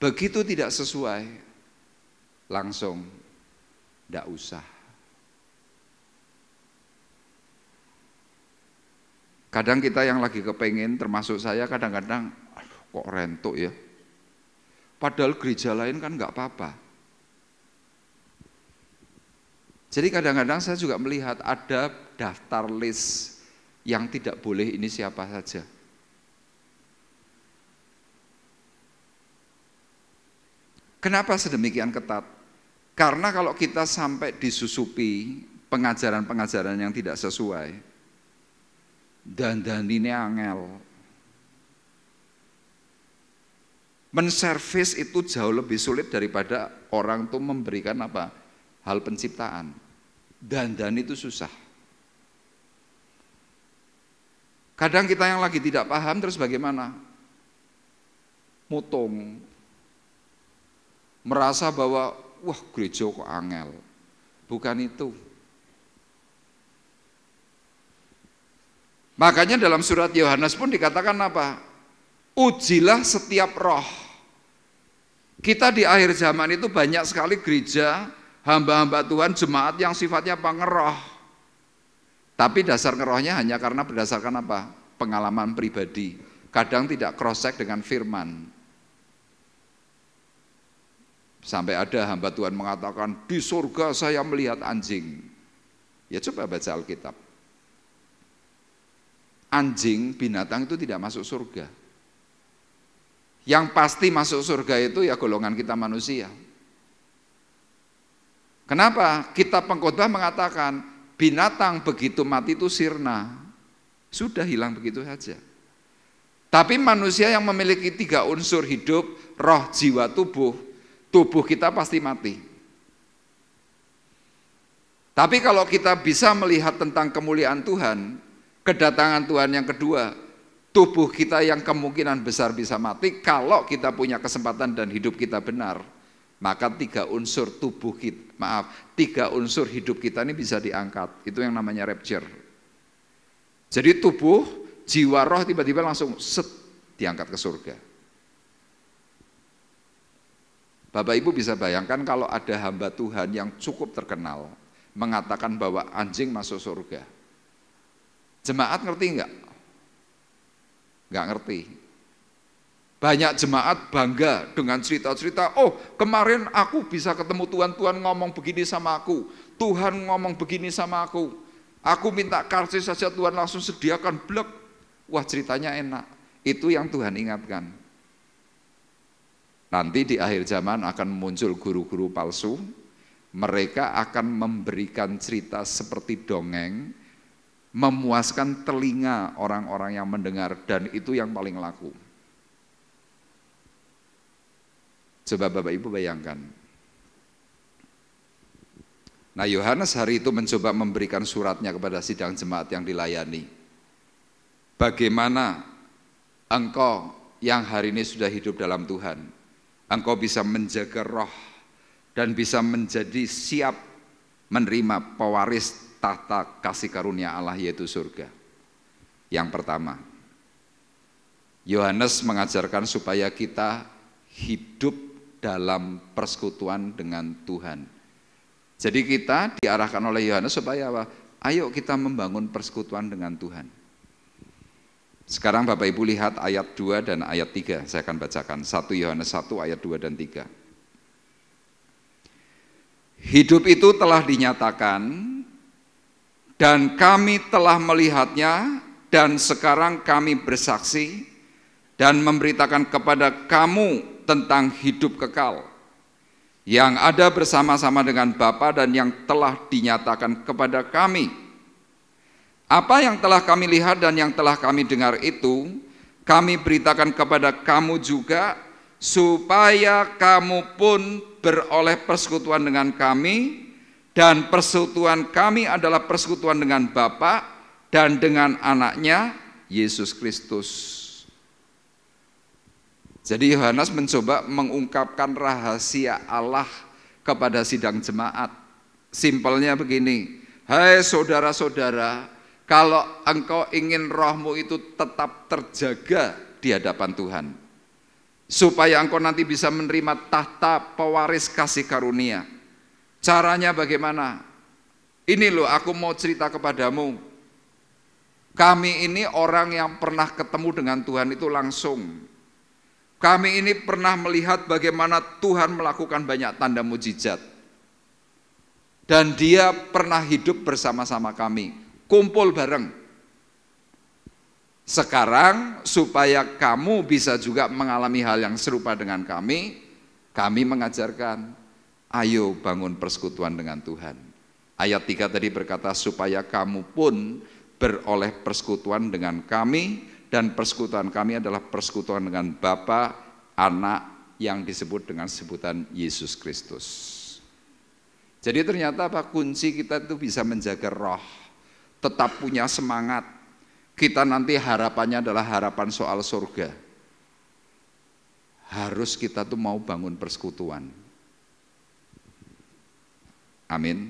Begitu tidak sesuai, langsung tidak usah. Kadang kita yang lagi kepengen, termasuk saya kadang-kadang, kok rentuk ya. Padahal gereja lain kan nggak apa-apa. Jadi kadang-kadang saya juga melihat ada daftar list yang tidak boleh ini siapa saja. Kenapa sedemikian ketat? Karena kalau kita sampai disusupi pengajaran-pengajaran yang tidak sesuai, dan ini angel. Menservis itu jauh lebih sulit daripada orang tuh memberikan apa? Hal penciptaan. Dan itu susah. Kadang kita yang lagi tidak paham terus bagaimana? Mutung. Merasa bahwa wah gereja kok angel. Bukan itu. Makanya dalam surat Yohanes pun dikatakan apa? Ujilah setiap roh. Kita di akhir zaman itu banyak sekali gereja, hamba-hamba Tuhan, jemaat yang sifatnya pengeroh. Tapi dasar ngerohnya hanya karena berdasarkan apa? Pengalaman pribadi. Kadang tidak cross-check dengan firman. Sampai ada hamba Tuhan mengatakan, di surga saya melihat anjing. Ya coba baca Alkitab. Anjing, binatang itu tidak masuk surga. Yang pasti masuk surga itu ya golongan kita manusia. Kenapa? Kitab Pengkhotbah mengatakan, binatang begitu mati itu sirna. Sudah hilang begitu saja. Tapi manusia yang memiliki 3 unsur hidup, roh, jiwa, tubuh kita pasti mati. Tapi kalau kita bisa melihat tentang kemuliaan Tuhan, kedatangan Tuhan yang kedua, tubuh kita yang kemungkinan besar bisa mati, kalau kita punya kesempatan dan hidup kita benar, maka 3 unsur tubuh kita, 3 unsur hidup kita ini bisa diangkat. Itu yang namanya rapture. Jadi tubuh, jiwa, roh tiba-tiba langsung diangkat ke surga. Bapak Ibu bisa bayangkan kalau ada hamba Tuhan yang cukup terkenal mengatakan bahwa anjing masuk surga. Jemaat ngerti enggak? Enggak ngerti. Banyak jemaat bangga dengan cerita-cerita, oh kemarin aku bisa ketemu Tuhan, Tuhan ngomong begini sama aku, Tuhan ngomong begini sama aku minta karcis saja Tuhan langsung sediakan blek. Wah ceritanya enak, itu yang Tuhan ingatkan. Nanti di akhir zaman akan muncul guru-guru palsu, mereka akan memberikan cerita seperti dongeng, memuaskan telinga orang-orang yang mendengar, dan itu yang paling laku. Coba Bapak Ibu bayangkan. Nah Yohanes hari itu mencoba memberikan suratnya kepada sidang jemaat yang dilayani. Bagaimana engkau yang hari ini sudah hidup dalam Tuhan, engkau bisa menjaga roh dan bisa menjadi siap menerima pewaris tahta kasih karunia Allah yaitu surga. Yang pertama, Yohanes mengajarkan supaya kita hidup dalam persekutuan dengan Tuhan. Jadi kita diarahkan oleh Yohanes supaya apa? Ayo kita membangun persekutuan dengan Tuhan. Sekarang Bapak Ibu lihat ayat 2 dan ayat 3, saya akan bacakan. 1 Yohanes 1 ayat 2 dan 3. Hidup itu telah dinyatakan dan kami telah melihatnya dan sekarang kami bersaksi dan memberitakan kepada kamu tentang hidup kekal yang ada bersama-sama dengan Bapa dan yang telah dinyatakan kepada kami. Apa yang telah kami lihat dan yang telah kami dengar itu, kami beritakan kepada kamu juga, supaya kamu pun beroleh persekutuan dengan kami, dan persekutuan kami adalah persekutuan dengan Bapa dan dengan anaknya, Yesus Kristus. Jadi Yohanes mencoba mengungkapkan rahasia Allah kepada sidang jemaat. Simpelnya begini, hai saudara-saudara, kalau engkau ingin rohmu itu tetap terjaga di hadapan Tuhan, supaya engkau nanti bisa menerima tahta pewaris kasih karunia. Caranya bagaimana? Ini loh, aku mau cerita kepadamu. Kami ini orang yang pernah ketemu dengan Tuhan itu langsung. Kami ini pernah melihat bagaimana Tuhan melakukan banyak tanda mujizat. Dan dia pernah hidup bersama-sama kami, kumpul bareng. Sekarang supaya kamu bisa juga mengalami hal yang serupa dengan kami mengajarkan, ayo bangun persekutuan dengan Tuhan. Ayat 3 tadi berkata, supaya kamu pun beroleh persekutuan dengan kami, dan persekutuan kami adalah persekutuan dengan Bapa, Anak, yang disebut dengan sebutan Yesus Kristus. Jadi ternyata apa? Kunci kita itu bisa menjaga roh, tetap punya semangat. Kita nanti harapannya adalah harapan soal surga. Harus kita tuh mau bangun persekutuan. Amin.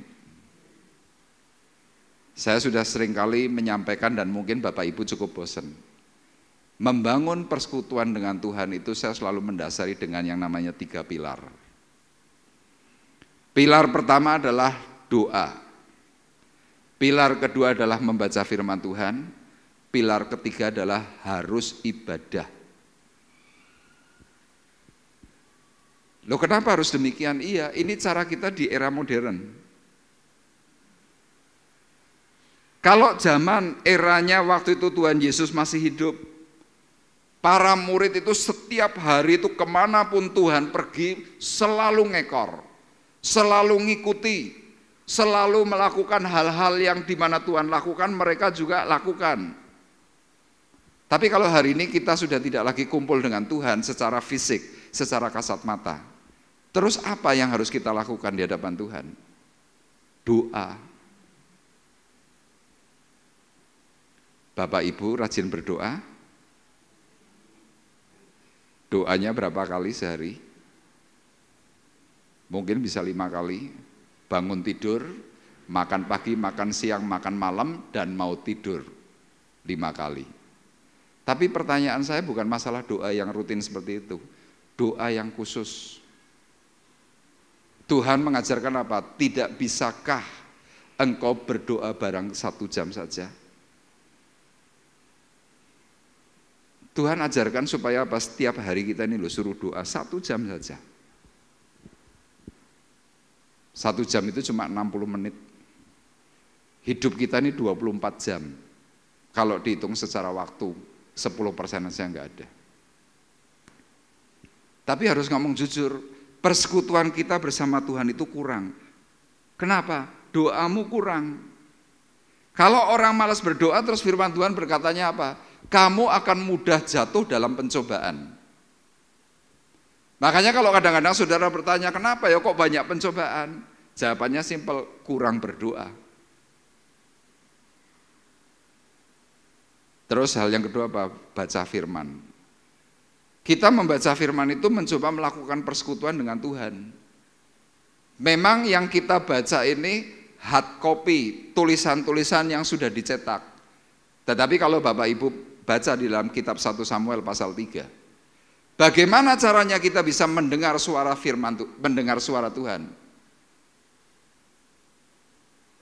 Saya sudah seringkali menyampaikan dan mungkin Bapak Ibu cukup bosan. Membangun persekutuan dengan Tuhan itu saya selalu mendasari dengan yang namanya 3 pilar. Pilar pertama adalah doa. Pilar kedua adalah membaca firman Tuhan. Pilar ketiga adalah harus ibadah. Loh, kenapa harus demikian? Iya, ini cara kita di era modern. Kalau zaman eranya waktu itu Tuhan Yesus masih hidup, para murid itu setiap hari itu kemanapun Tuhan pergi selalu ngekor, selalu ngikuti, selalu melakukan hal-hal yang dimana Tuhan lakukan mereka juga lakukan. Tapi kalau hari ini kita sudah tidak lagi kumpul dengan Tuhan secara fisik, secara kasat mata, terus apa yang harus kita lakukan di hadapan Tuhan? Doa. Bapak Ibu rajin berdoa? Doanya berapa kali sehari? Mungkin bisa 5 kali. Bangun tidur, makan pagi, makan siang, makan malam, dan mau tidur 5 kali. Tapi pertanyaan saya bukan masalah doa yang rutin seperti itu. Doa yang khusus. Tuhan mengajarkan apa? Tidak bisakah engkau berdoa barang 1 jam saja? Tuhan ajarkan supaya apa? Setiap hari kita ini loh suruh doa 1 jam saja. 1 jam itu cuma 60 menit. Hidup kita ini 24 jam. Kalau dihitung secara waktu, 10% saja enggak ada. Tapi harus ngomong jujur, persekutuan kita bersama Tuhan itu kurang. Kenapa? Doamu kurang. Kalau orang malas berdoa terus firman Tuhan berkatanya apa? Kamu akan mudah jatuh dalam pencobaan. Makanya kalau kadang-kadang saudara bertanya, kenapa ya kok banyak pencobaan? Jawabannya simpel, kurang berdoa. Terus hal yang kedua apa? Baca firman. Kita membaca firman itu mencoba melakukan persekutuan dengan Tuhan. Memang yang kita baca ini hard copy, tulisan-tulisan yang sudah dicetak. Tetapi kalau Bapak Ibu baca di dalam kitab 1 Samuel pasal 3. Bagaimana caranya kita bisa mendengar suara firman, mendengar suara Tuhan?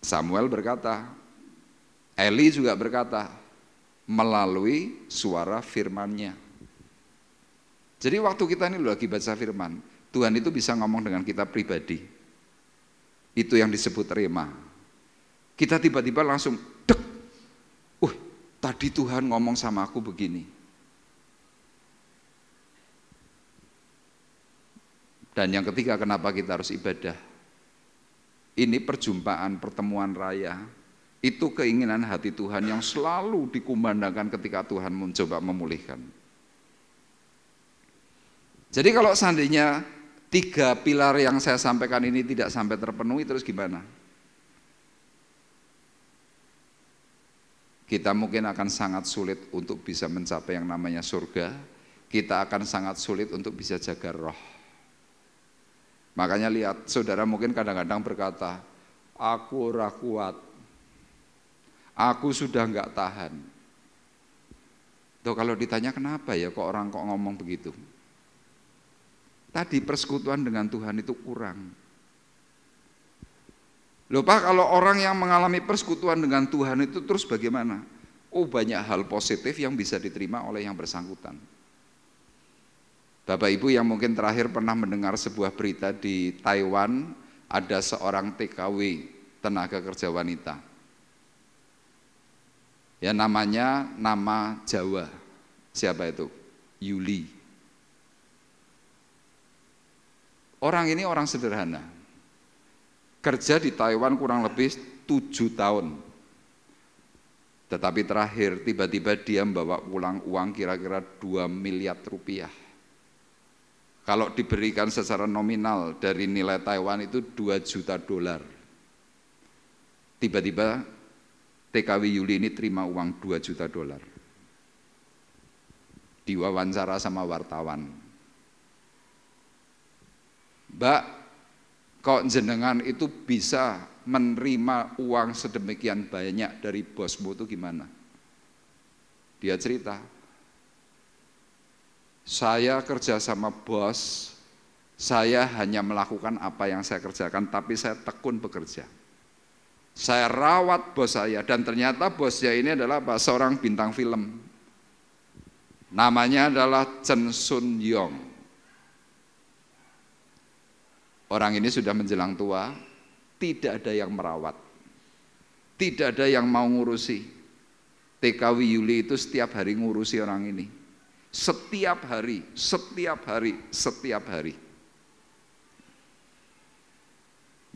Samuel berkata, Eli juga berkata, melalui suara firman-Nya. Jadi waktu kita ini lagi baca firman, Tuhan itu bisa ngomong dengan kita pribadi. Itu yang disebut rema. Kita tiba-tiba langsung, dek, tadi Tuhan ngomong sama aku begini. Dan yang ketiga, kenapa kita harus ibadah? Ini perjumpaan, pertemuan raya. Itu keinginan hati Tuhan yang selalu dikumandangkan ketika Tuhan mencoba memulihkan. Jadi kalau seandainya 3 pilar yang saya sampaikan ini tidak sampai terpenuhi, terus gimana? Kita mungkin akan sangat sulit untuk bisa mencapai yang namanya surga. Kita akan sangat sulit untuk bisa jaga roh. Makanya lihat, saudara mungkin kadang-kadang berkata, aku ora kuat, aku sudah enggak tahan. Tuh kalau ditanya kenapa ya kok orang kok ngomong begitu? tadi persekutuan dengan Tuhan itu kurang. Loh Pak, kalau orang yang mengalami persekutuan dengan Tuhan itu terus bagaimana? Oh, banyak hal positif yang bisa diterima oleh yang bersangkutan. Bapak Ibu yang mungkin terakhir pernah mendengar sebuah berita di Taiwan, ada seorang TKW, tenaga kerja wanita. Ya namanya nama Jawa. Siapa itu? Yuli. Orang ini orang sederhana, kerja di Taiwan kurang lebih 7 tahun. Tetapi terakhir tiba-tiba dia membawa pulang uang kira-kira 2 miliar rupiah. Kalau diberikan secara nominal dari nilai Taiwan itu 2 juta dolar. Tiba-tiba TKW Yuli ini terima uang 2 juta dolar. Diwawancara sama wartawan. Mbak, kok jenengan itu bisa menerima uang sedemikian banyak dari bosmu itu gimana? Dia cerita, saya kerja sama bos, saya hanya melakukan apa yang saya kerjakan, tapi saya tekun bekerja. Saya rawat bos saya, dan ternyata bosnya ini adalah seorang bintang film. Namanya adalah Chen Sun Yong. Orang ini sudah menjelang tua, tidak ada yang merawat, tidak ada yang mau ngurusi. TKW Yuli itu setiap hari ngurusi orang ini. Setiap hari, setiap hari, setiap hari.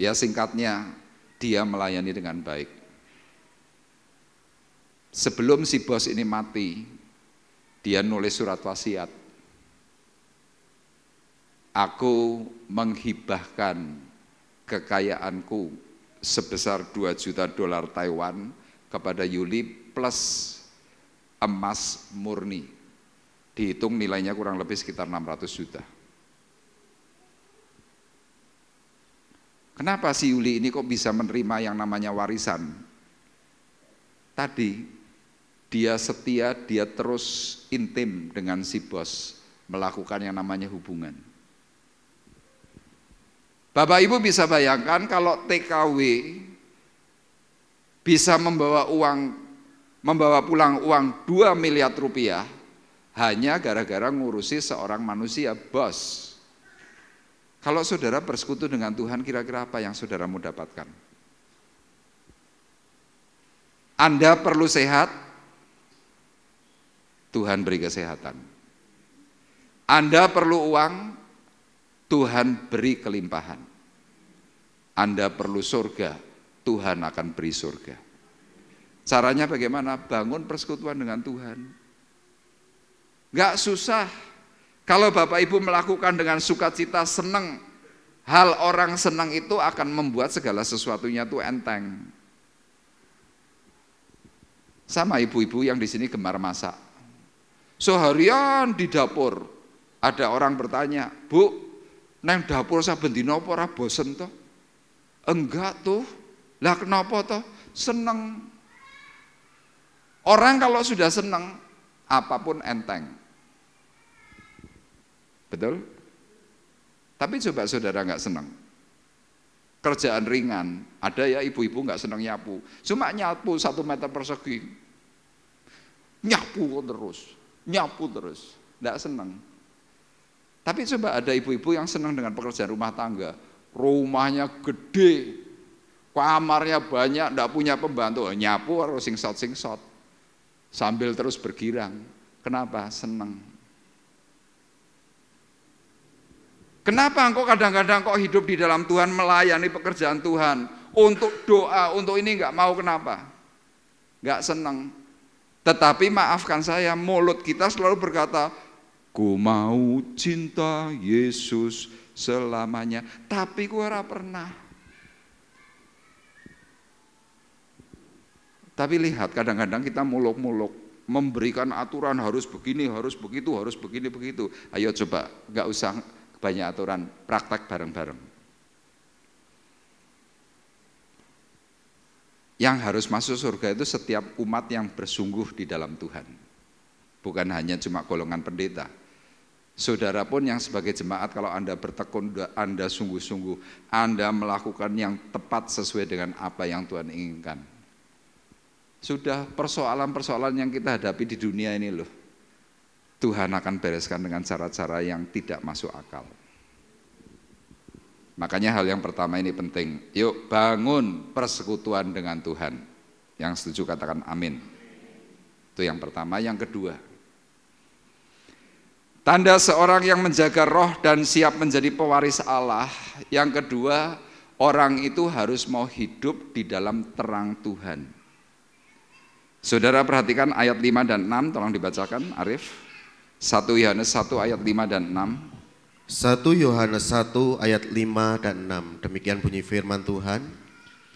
Ya singkatnya, dia melayani dengan baik. Sebelum si bos ini mati, dia nulis surat wasiat. Aku menghibahkan kekayaanku sebesar 2 juta dolar Taiwan kepada Yuli plus emas murni. Dihitung nilainya kurang lebih sekitar 600 juta. Kenapa si Yuli ini kok bisa menerima yang namanya warisan? Tadi dia setia, dia terus intim dengan si bos, melakukan yang namanya hubungan. Bapak Ibu bisa bayangkan kalau TKW bisa membawa pulang uang 2 miliar rupiah hanya gara-gara ngurusi seorang manusia, bos. Kalau saudara bersekutu dengan Tuhan, kira-kira apa yang saudara mau dapatkan? Anda perlu sehat, Tuhan beri kesehatan. Anda perlu uang, Tuhan beri kelimpahan. Anda perlu surga, Tuhan akan beri surga. Caranya bagaimana? Bangun persekutuan dengan Tuhan. Gak susah. Kalau Bapak Ibu melakukan dengan sukacita, senang. Hal orang senang itu akan membuat segala sesuatunya itu enteng. Sama ibu-ibu yang di sini gemar masak. Seharian di dapur, ada orang bertanya, Bu, neng dapur saben dina apa ora bosen toh? Enggak tuh. Lah kenapa toh? Seneng. Orang kalau sudah seneng, apapun enteng. Betul? Tapi coba saudara nggak seneng. Kerjaan ringan, ada ya ibu-ibu nggak seneng nyapu. Cuma nyapu 1 meter persegi. Nyapu terus. Nggak seneng. Tapi coba ada ibu-ibu yang senang dengan pekerjaan rumah tangga. Rumahnya gede, kamarnya banyak, enggak punya pembantu, nyapu harus singsot. Sambil terus bergirang. Kenapa? Senang. Kenapa engkau kadang-kadang kok hidup di dalam Tuhan, melayani pekerjaan Tuhan, untuk doa, untuk ini enggak mau, kenapa? Enggak senang. Tetapi maafkan saya, mulut kita selalu berkata, ku mau cinta Yesus selamanya, tapi ku ora pernah. Tapi lihat, kadang-kadang kita muluk-muluk, memberikan aturan harus begini, harus begitu, harus begini, begitu. Ayo coba, gak usah banyak aturan, praktek bareng-bareng. Yang harus masuk surga itu setiap umat yang bersungguh di dalam Tuhan. Bukan hanya cuma golongan pendeta. Saudara pun yang sebagai jemaat, kalau Anda bertekun, Anda sungguh-sungguh, Anda melakukan yang tepat sesuai dengan apa yang Tuhan inginkan. Sudah persoalan-persoalan yang kita hadapi di dunia ini loh, Tuhan akan bereskan dengan cara-cara yang tidak masuk akal. Makanya hal yang pertama ini penting. Yuk bangun persekutuan dengan Tuhan. Yang setuju katakan amin. Itu yang pertama. Yang kedua, tanda seorang yang menjaga roh dan siap menjadi pewaris Allah. Yang kedua, orang itu harus mau hidup di dalam terang Tuhan. Saudara perhatikan ayat 5 dan 6, tolong dibacakan Arif. 1 Yohanes 1 ayat 5 dan 6. 1 Yohanes 1 ayat 5 dan 6, demikian bunyi firman Tuhan.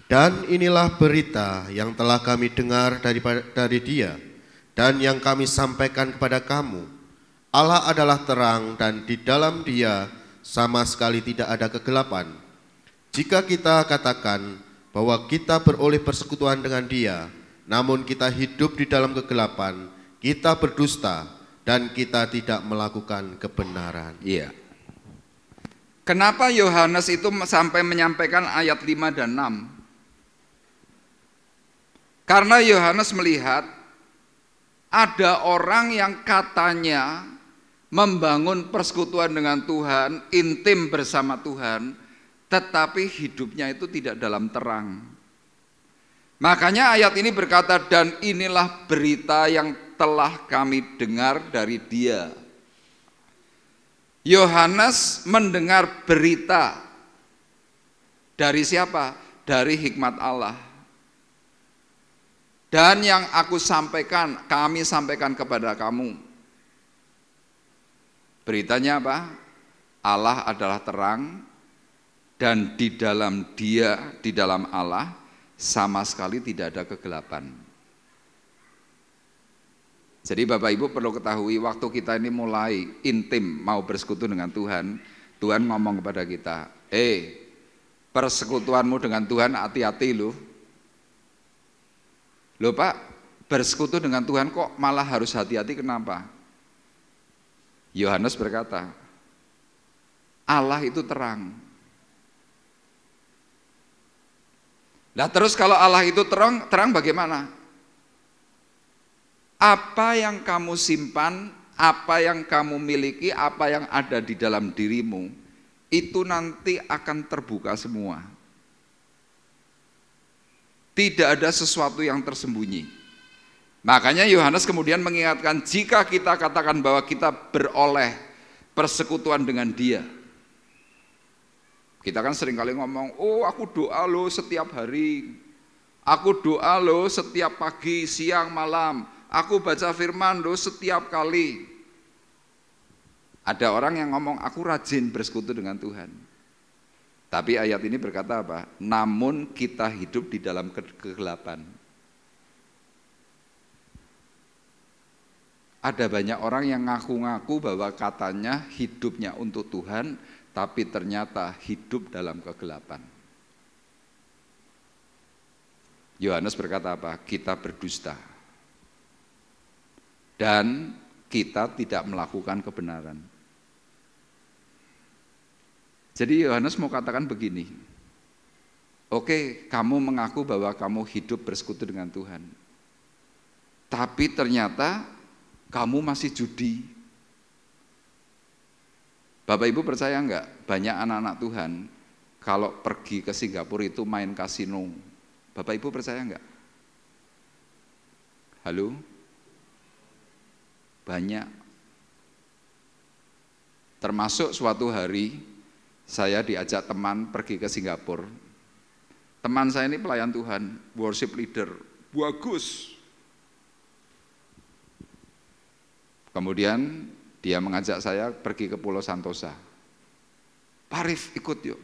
Dan inilah berita yang telah kami dengar dari Dia, dan yang kami sampaikan kepada kamu. Allah adalah terang, dan di dalam Dia sama sekali tidak ada kegelapan. Jika kita katakan bahwa kita beroleh persekutuan dengan Dia, namun kita hidup di dalam kegelapan, kita berdusta, dan kita tidak melakukan kebenaran. Iya. Kenapa Yohanes itu sampai menyampaikan ayat 5 dan 6? Karena Yohanes melihat ada orang yang katanya membangun persekutuan dengan Tuhan, intim bersama Tuhan, tetapi hidupnya itu tidak dalam terang. Makanya ayat ini berkata, dan inilah berita yang telah kami dengar dari Dia. Yohanes mendengar berita dari siapa? Dari hikmat Allah. Dan yang aku sampaikan, kami sampaikan kepada kamu. Beritanya apa? Allah adalah terang, dan di dalam Dia, di dalam Allah, sama sekali tidak ada kegelapan. Jadi Bapak Ibu perlu ketahui, waktu kita ini mulai intim mau bersekutu dengan Tuhan, Tuhan ngomong kepada kita, persekutuanmu dengan Tuhan hati-hati loh. Loh Pak, bersekutu dengan Tuhan kok malah harus hati-hati, kenapa? Yohanes berkata, Allah itu terang. Nah terus kalau Allah itu terang bagaimana? Apa yang kamu simpan, apa yang kamu miliki, apa yang ada di dalam dirimu, itu nanti akan terbuka semua. Tidak ada sesuatu yang tersembunyi. Makanya Yohanes kemudian mengingatkan, jika kita katakan bahwa kita beroleh persekutuan dengan Dia. Kita kan seringkali ngomong, oh aku doa loh setiap hari, aku doa loh setiap pagi, siang, malam. Aku baca firman loh setiap kali. Ada orang yang ngomong, aku rajin bersekutu dengan Tuhan. Tapi ayat ini berkata apa? Namun kita hidup di dalam kegelapan. Ada banyak orang yang ngaku-ngaku bahwa katanya hidupnya untuk Tuhan, tapi ternyata hidup dalam kegelapan. Yohanes berkata apa? Kita berdusta. Dan kita tidak melakukan kebenaran. Jadi Yohanes mau katakan begini, oke, kamu mengaku bahwa kamu hidup bersekutu dengan Tuhan, tapi ternyata kamu masih judi. Bapak Ibu percaya enggak, banyak anak-anak Tuhan kalau pergi ke Singapura itu main kasino. Bapak Ibu percaya enggak? Halo? Banyak. Termasuk suatu hari saya diajak teman pergi ke Singapura. Teman saya ini pelayan Tuhan, worship leader, bagus. Kemudian dia mengajak saya pergi ke Pulau Santosa. Pak Arif ikut yuk.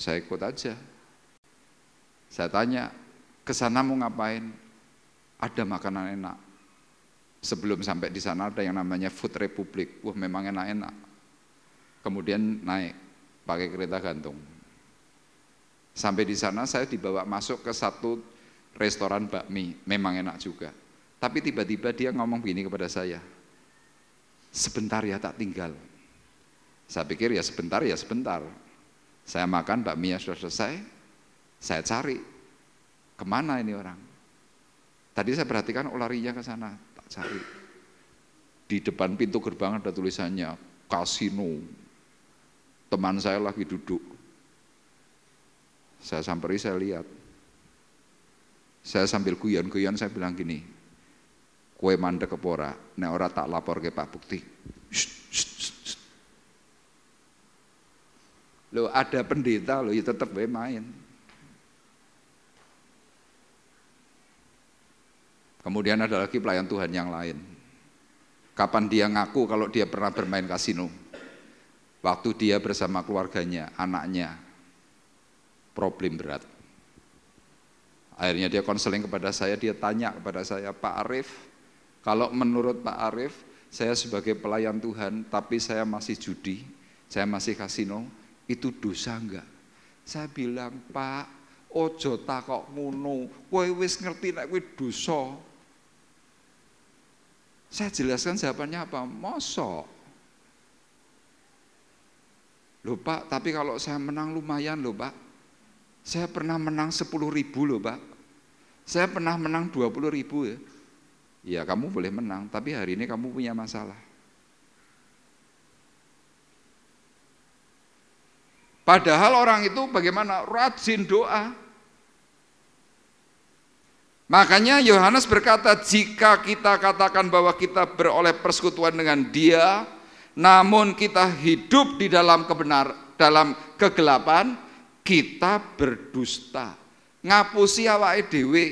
Saya ikut aja. Saya tanya, ke sana mau ngapain? Ada makanan enak. Sebelum sampai di sana ada yang namanya Food Republic. Wah memang enak-enak. Kemudian naik pakai kereta gantung. Sampai di sana saya dibawa masuk ke satu restoran bakmi. Memang enak juga. Tapi tiba-tiba dia ngomong begini kepada saya. sebentar ya tak tinggal. Saya pikir ya sebentar ya sebentar. Saya makan bakminya sudah selesai, saya cari kemana ini orang. Tadi saya perhatikan larinya ke sana, tak cari. Di depan pintu gerbang ada tulisannya kasino. Teman saya lagi duduk. Saya samperi, saya lihat. Saya sambil guyon-guyon saya bilang gini, kue mandek kepora, nek ora tak lapor ke Pak Bukti. Loh ada pendeta loh, ya tetap main. Kemudian ada lagi pelayan Tuhan yang lain. Kapan dia ngaku kalau dia pernah bermain kasino? Waktu dia bersama keluarganya, anaknya, problem berat. Akhirnya dia konseling kepada saya, dia tanya kepada saya, Pak Arif, kalau menurut Pak Arif, saya sebagai pelayan Tuhan, tapi saya masih judi, saya masih kasino, itu dosa enggak? Saya bilang, Pak, ojo takok ngono, kowe wis ngerti nek kowe dosa. Saya jelaskan jawabannya apa? Mosok. Loh Pak, tapi kalau saya menang lumayan loh Pak. Saya pernah menang 10.000 loh Pak. Saya pernah menang 20.000 ya. Ya kamu boleh menang, tapi hari ini kamu punya masalah. Padahal orang itu bagaimana? Rajin doa. Makanya Yohanes berkata, jika kita katakan bahwa kita beroleh persekutuan dengan Dia, namun kita hidup di dalam dalam kegelapan, kita berdusta. Ngapusi awake dhewe.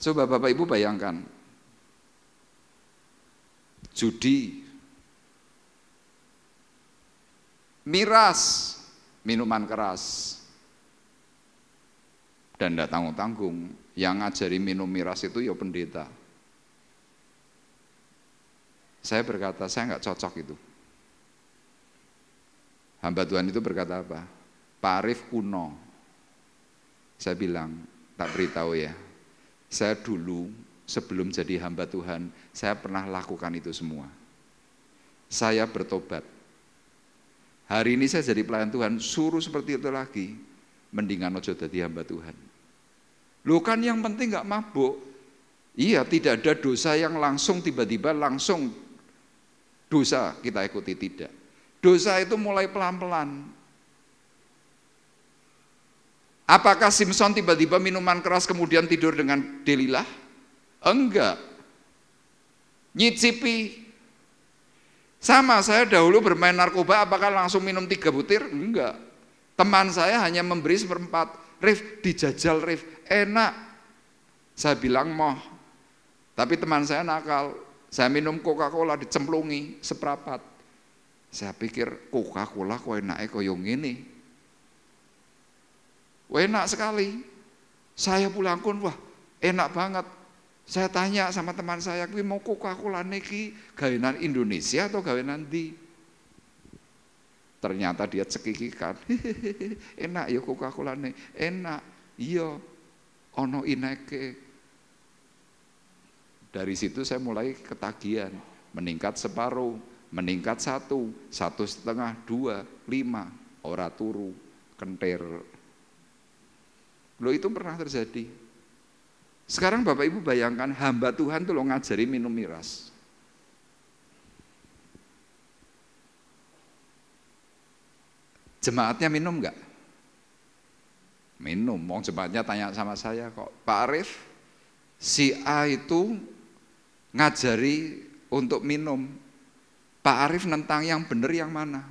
Coba Bapak Ibu bayangkan. Judi, miras, minuman keras, dan tidak tanggung-tanggung. Yang ngajari minum miras itu ya pendeta. Saya berkata, saya nggak cocok itu. Hamba Tuhan itu berkata apa? Pak Arif kuno. Saya bilang, tak beritahu ya. Saya dulu sebelum jadi hamba Tuhan, saya pernah lakukan itu semua. Saya bertobat. Hari ini saya jadi pelayan Tuhan, suruh seperti itu lagi. Mendingan ojo jadi hamba Tuhan. Loh kan yang penting gak mabuk. Iya, tidak ada dosa yang langsung tiba-tiba langsung dosa kita ikuti, tidak. Dosa itu mulai pelan-pelan. Apakah Simpson tiba-tiba minuman keras kemudian tidur dengan Delilah? Enggak. Nyicipi. Sama, saya dahulu bermain narkoba, apakah langsung minum 3 butir? Enggak. Teman saya hanya memberi 1/4. Rif, dijajal Rif, enak. Saya bilang moh. Tapi teman saya nakal. Saya minum Coca-Cola dicemplungi 1/4. Saya pikir Coca-Cola kok enaknya koyo ngene. Enak sekali. Saya pulang pun wah enak banget. Saya tanya sama teman saya, kuwi mau Coca-Cola niki gawenan Indonesia atau gawenan ndi? Ternyata dia cekikikan. Enak ya Coca-Cola nih. Enak. Iya. Ono ineke. Dari situ saya mulai ketagihan, meningkat separuh, meningkat 1, 1,5, 2, 5, ora turu, kentir. Loh itu pernah terjadi. Sekarang Bapak Ibu bayangkan hamba Tuhan tuh lo ngajari minum miras. Jemaatnya minum enggak? Minum. Mau jemaatnya tanya sama saya kok, Pak Arif, si A itu ngajari untuk minum. Pak Arif nentang yang benar yang mana?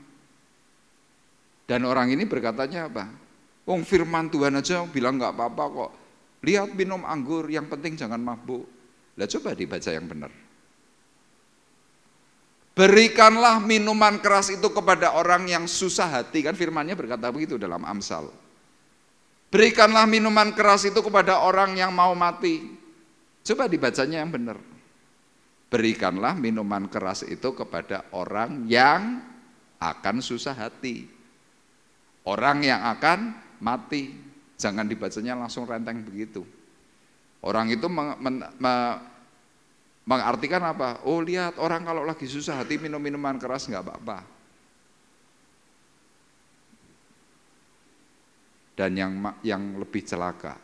Dan orang ini berkatanya apa? Wong firman Tuhan aja bilang enggak apa-apa kok. Lihat minum anggur, yang penting jangan mabuk. Lah coba dibaca yang benar. Berikanlah minuman keras itu kepada orang yang susah hati, kan firmannya berkata begitu dalam Amsal. Berikanlah minuman keras itu kepada orang yang mau mati. Coba dibacanya yang benar. Berikanlah minuman keras itu kepada orang yang akan susah hati. Orang yang akan mati. Jangan dibacanya langsung renteng begitu. Orang itu Mengartikan apa? Oh lihat, orang kalau lagi susah hati minum minuman keras nggak apa-apa. Dan yang lebih celaka,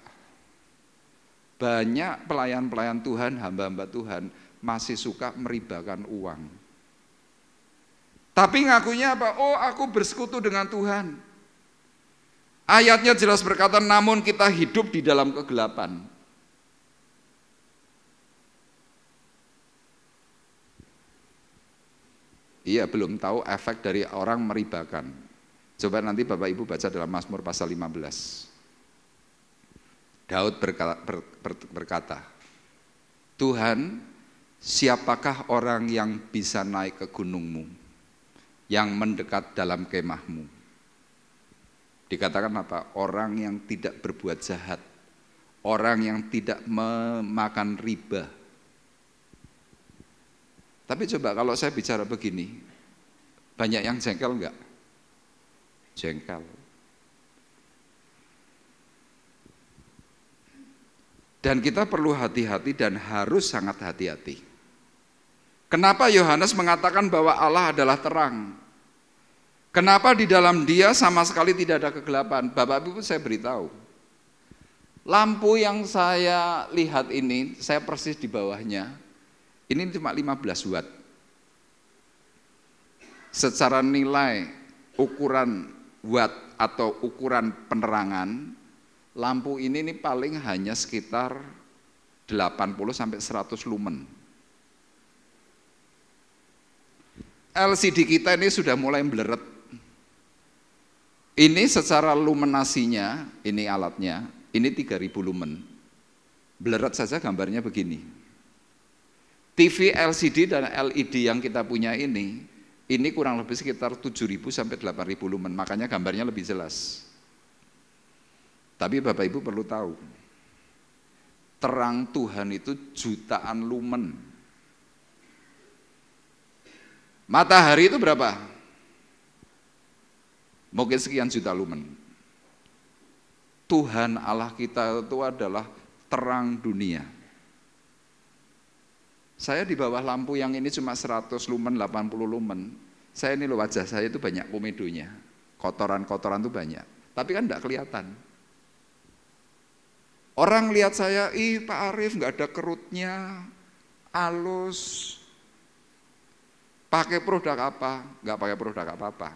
banyak pelayan-pelayan Tuhan, hamba-hamba Tuhan masih suka meribakan uang. Tapi ngakunya apa? Oh aku bersekutu dengan Tuhan. Ayatnya jelas berkata, namun kita hidup di dalam kegelapan. Iya, belum tahu efek dari orang meribakan. Coba nanti Bapak Ibu baca dalam Mazmur pasal 15. Daud berkata, Tuhan, siapakah orang yang bisa naik ke gunungmu, yang mendekat dalam kemahmu? Dikatakan apa? Orang yang tidak berbuat jahat, orang yang tidak memakan riba. Tapi coba kalau saya bicara begini, banyak yang jengkel enggak? Jengkel. Dan kita perlu hati-hati dan harus sangat hati-hati. Kenapa Yohanes mengatakan bahwa Allah adalah terang? Kenapa di dalam Dia sama sekali tidak ada kegelapan? Bapak Ibu saya beritahu. Lampu yang saya lihat ini, saya persis di bawahnya, ini cuma 15 watt. Secara nilai ukuran watt atau ukuran penerangan, lampu ini paling hanya sekitar 80 sampai 100 lumen. LCD kita ini sudah mulai meleret. Ini secara lumenasinya, ini alatnya, ini 3000 lumen. Meleret saja gambarnya begini. TV LCD dan LED yang kita punya ini kurang lebih sekitar 7.000 sampai 8.000 lumen, makanya gambarnya lebih jelas. Tapi Bapak Ibu perlu tahu, terang Tuhan itu jutaan lumen. Matahari itu berapa? Mungkin sekian juta lumen. Tuhan Allah kita itu adalah terang dunia. Saya di bawah lampu yang ini cuma 100 lumen, 80 lumen. Saya ini loh, wajah saya itu banyak komedonya. Kotoran-kotoran itu banyak. Tapi kan enggak kelihatan. Orang lihat saya, ih Pak Arif nggak ada kerutnya, halus. Pakai produk apa? Nggak pakai produk apa-apa.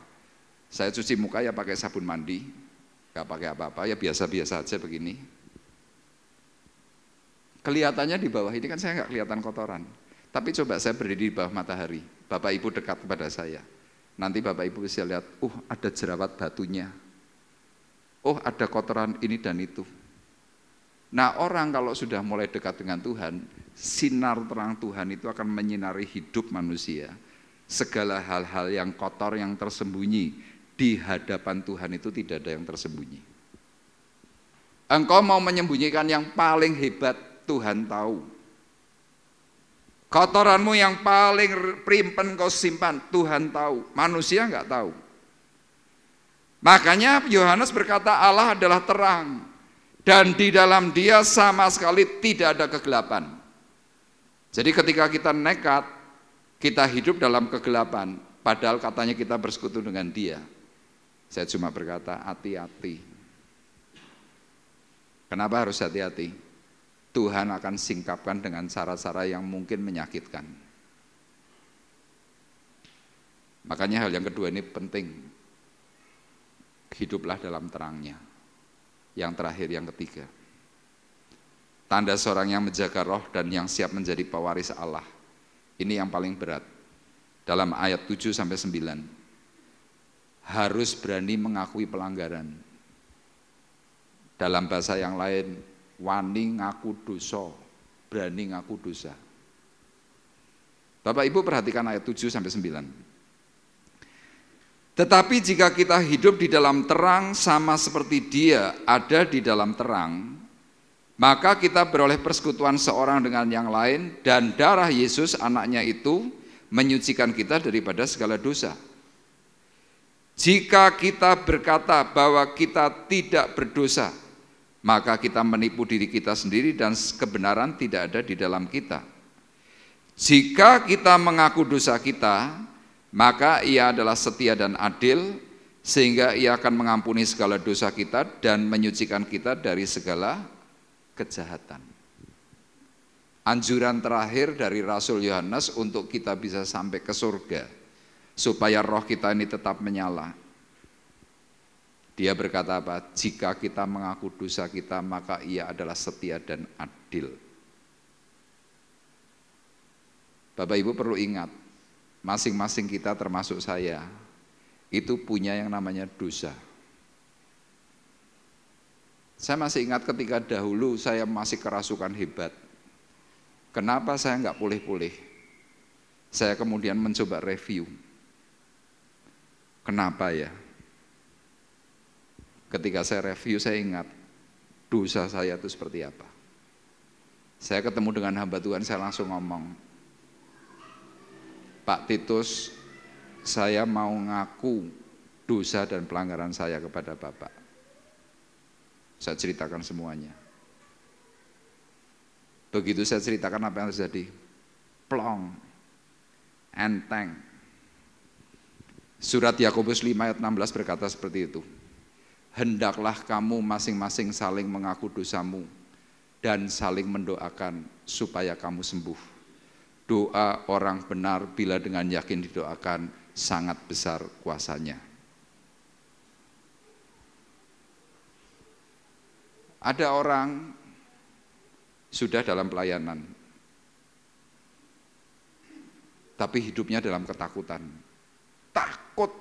Saya cuci muka ya pakai sabun mandi, nggak pakai apa-apa, ya biasa-biasa aja begini. Kelihatannya di bawah ini kan saya nggak kelihatan kotoran. Tapi coba saya berdiri di bawah matahari, Bapak Ibu dekat kepada saya. Nanti Bapak Ibu bisa lihat, ada jerawat batunya. Ada kotoran ini dan itu. Nah orang kalau sudah mulai dekat dengan Tuhan, sinar terang Tuhan itu akan menyinari hidup manusia. Segala hal-hal yang kotor, yang tersembunyi, di hadapan Tuhan itu tidak ada yang tersembunyi. Engkau mau menyembunyikan yang paling hebat, Tuhan tahu. Kotoranmu yang paling primpen kau simpan, Tuhan tahu. Manusia enggak tahu. Makanya Yohanes berkata Allah adalah terang, dan di dalam Dia sama sekali tidak ada kegelapan. Jadi ketika kita nekat, kita hidup dalam kegelapan, padahal katanya kita bersekutu dengan Dia. Saya cuma berkata hati-hati. Kenapa harus hati-hati? Tuhan akan singkapkan dengan cara-cara yang mungkin menyakitkan. Makanya hal yang kedua ini penting. Hiduplah dalam terangnya. Yang terakhir, yang ketiga. Tanda seorang yang menjaga roh dan yang siap menjadi pewaris Allah. Ini yang paling berat. Dalam ayat 7-9. Harus berani mengakui pelanggaran. Dalam bahasa yang lain, wani ngaku dosa, berani ngaku dosa. Bapak Ibu perhatikan ayat 7-9. Tetapi jika kita hidup di dalam terang sama seperti Dia ada di dalam terang, maka kita beroleh persekutuan seorang dengan yang lain, dan darah Yesus anaknya itu menyucikan kita daripada segala dosa. Jika kita berkata bahwa kita tidak berdosa, maka kita menipu diri kita sendiri dan kebenaran tidak ada di dalam kita. Jika kita mengaku dosa kita, maka Ia adalah setia dan adil, sehingga Ia akan mengampuni segala dosa kita dan menyucikan kita dari segala kejahatan. Anjuran terakhir dari Rasul Yohanes untuk kita bisa sampai ke surga, supaya roh kita ini tetap menyala. Dia berkata apa? Jika kita mengaku dosa kita, maka Ia adalah setia dan adil. Bapak Ibu perlu ingat, masing-masing kita termasuk saya, itu punya yang namanya dosa. Saya masih ingat ketika dahulu saya masih kerasukan hebat. Kenapa saya nggak pulih-pulih? Saya kemudian mencoba review. Kenapa ya? Ketika saya review, saya ingat dosa saya itu seperti apa. Saya ketemu dengan hamba Tuhan, saya langsung ngomong, Pak Titus, saya mau ngaku dosa dan pelanggaran saya kepada Bapak. Saya ceritakan semuanya. Begitu saya ceritakan apa yang terjadi, plong, enteng. Surat Yakobus 5 ayat 16 berkata seperti itu. Hendaklah kamu masing-masing saling mengaku dosamu dan saling mendoakan supaya kamu sembuh. Doa orang benar bila dengan yakin didoakan sangat besar kuasanya. Ada orang sudah dalam pelayanan, tapi hidupnya dalam ketakutan. Takut,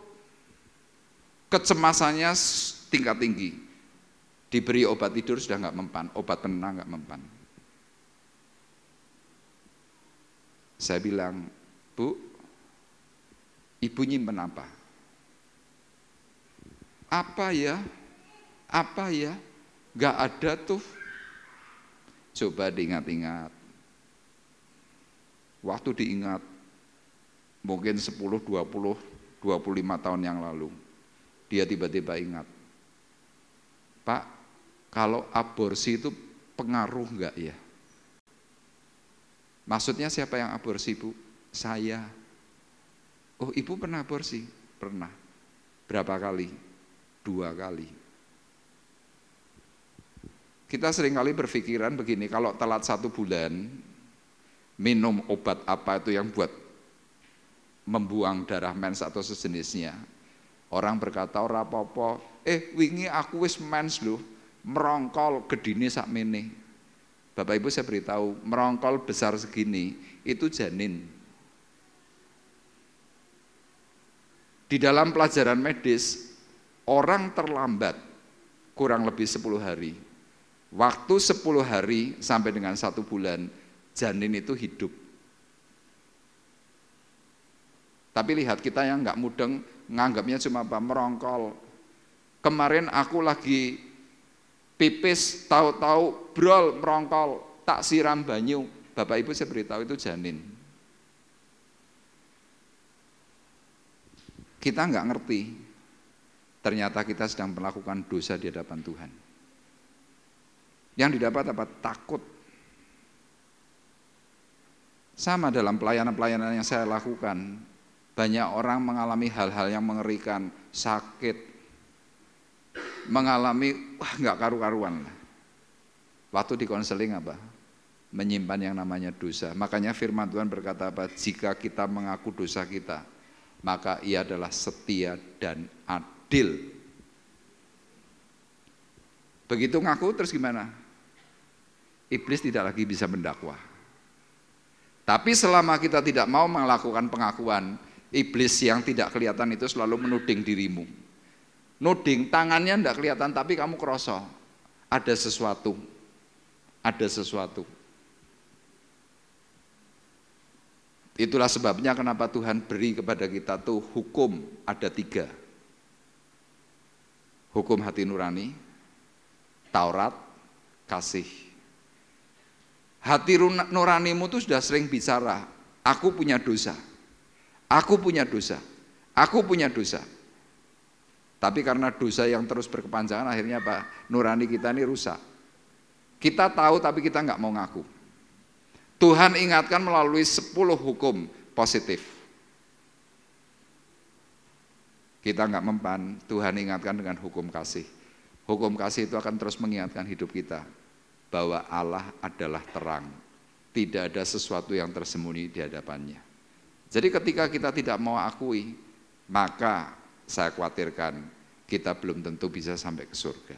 kecemasannya tingkat tinggi. Diberi obat tidur sudah nggak mempan, obat penenang nggak mempan. Saya bilang, Bu, Ibu nyimpen apa? Apa ya? Apa ya? Gak ada tuh. Coba diingat-ingat. Waktu diingat, mungkin 10, 20, 25 tahun yang lalu, dia tiba-tiba ingat, Pak, kalau aborsi itu pengaruh enggak ya? Maksudnya siapa yang aborsi, Bu? Saya. Oh, Ibu pernah aborsi? Pernah. Berapa kali? 2 kali. Kita seringkali berpikiran begini, kalau telat 1 bulan, minum obat apa itu yang buat membuang darah mens atau sejenisnya. Orang berkata, ora apa-apa, wingi aku wis mens lho, merongkol gedine sakmene. Bapak Ibu saya beritahu, merongkol besar segini, itu janin. Di dalam pelajaran medis, orang terlambat kurang lebih 10 hari. Waktu 10 hari sampai dengan 1 bulan, janin itu hidup. Tapi lihat kita yang nggak mudeng, nganggapnya cuma apa, merongkol. Kemarin aku lagi pipis, tahu-tahu brol merongkol, tak siram banyu. Bapak Ibu saya beritahu itu janin. Kita nggak ngerti, ternyata kita sedang melakukan dosa di hadapan Tuhan. Yang didapat apa? Takut. Sama dalam pelayanan-pelayanan yang saya lakukan, banyak orang mengalami hal-hal yang mengerikan, sakit, mengalami nggak karu-karuan. Waktu di konseling apa? Menyimpan yang namanya dosa. Makanya firman Tuhan berkata apa? Jika kita mengaku dosa kita, maka Ia adalah setia dan adil. Begitu ngaku terus gimana? Iblis tidak lagi bisa mendakwa. Tapi selama kita tidak mau melakukan pengakuan, iblis yang tidak kelihatan itu selalu menuding dirimu. Nuding, tangannya tidak kelihatan tapi kamu kerasa ada sesuatu. Ada sesuatu. Itulah sebabnya kenapa Tuhan beri kepada kita tuh hukum ada 3. Hukum hati nurani, Taurat, kasih. Hati nuranimu tuh sudah sering bicara, aku punya dosa, aku punya dosa, aku punya dosa. Tapi karena dosa yang terus berkepanjangan akhirnya apa? Nurani kita ini rusak. Kita tahu tapi kita nggak mau ngaku. Tuhan ingatkan melalui 10 hukum positif. Kita nggak mempan, Tuhan ingatkan dengan hukum kasih. Hukum kasih itu akan terus mengingatkan hidup kita bahwa Allah adalah terang. Tidak ada sesuatu yang tersembunyi di hadapannya. Jadi ketika kita tidak mau akui, maka saya khawatirkan kita belum tentu bisa sampai ke surga.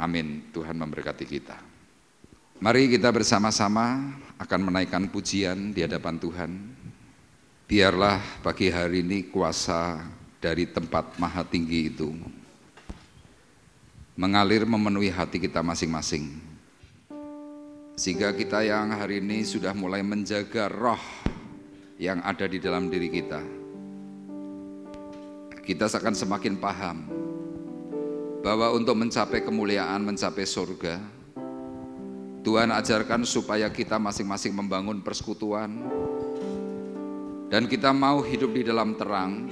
Amin, Tuhan memberkati kita. Mari kita bersama-sama akan menaikkan pujian di hadapan Tuhan. Biarlah pagi hari ini kuasa dari tempat maha tinggi itu mengalir memenuhi hati kita masing-masing. Sehingga kita yang hari ini sudah mulai menjaga roh yang ada di dalam diri kita, kita akan semakin paham bahwa untuk mencapai kemuliaan, mencapai surga, Tuhan ajarkan supaya kita masing-masing membangun persekutuan, dan kita mau hidup di dalam terang,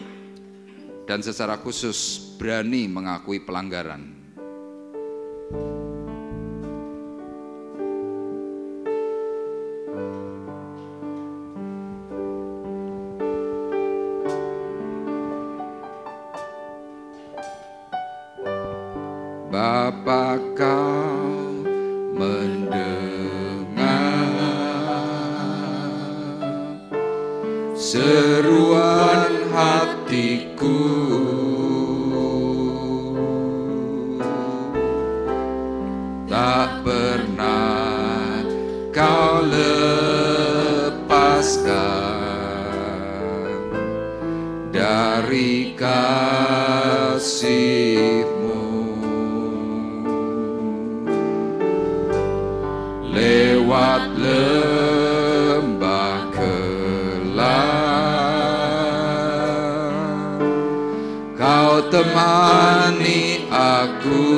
dan secara khusus berani mengakui pelanggaran. Bapa, Kau mendengar seruan hatiku, tak pernah Kau lepaskan dari kasih-Mu. Lewat lembah kelam, Kau temani aku.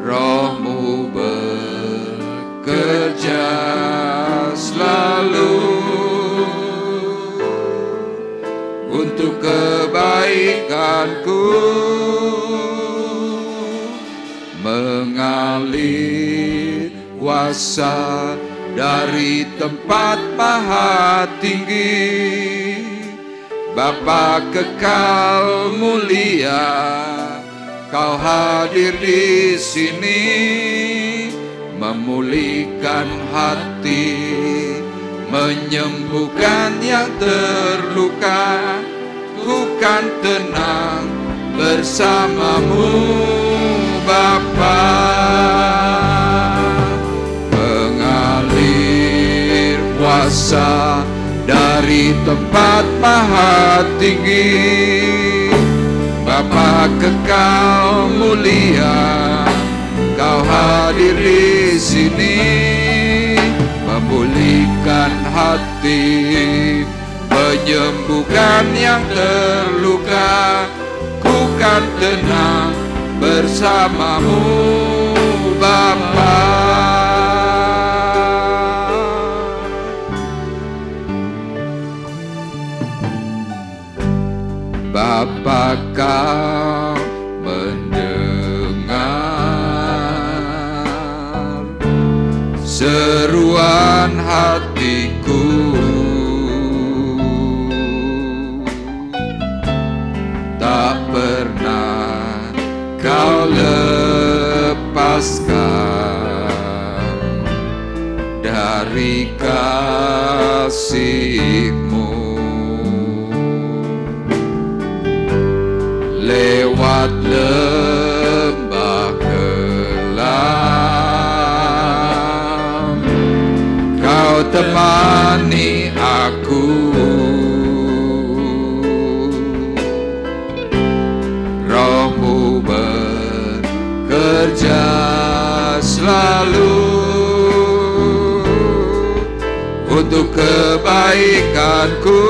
Roh-Mu bekerja selalu untuk kebaikanku. Mengalir kuasa dari tempat maha tinggi, Bapa kekal mulia, Kau hadir di sini, memulihkan hati, menyembuhkan yang terluka. Ku kan tenang bersama-Mu, Bapa. Mengalir kuasa dari tempat maha tinggi, Bapa kekal mulia, Kau hadir di sini, memulihkan hati, menyembuhkan yang terluka. Ku kan tenang bersama-Mu, Bapa. Bapa, Kau mendengar seruan hatiku, tak pernah Kau lepaskan dari kasih-Mu. Lewat lembah kelam, Kau temani aku. Roh-Mu bekerja selalu untuk kebaikanku.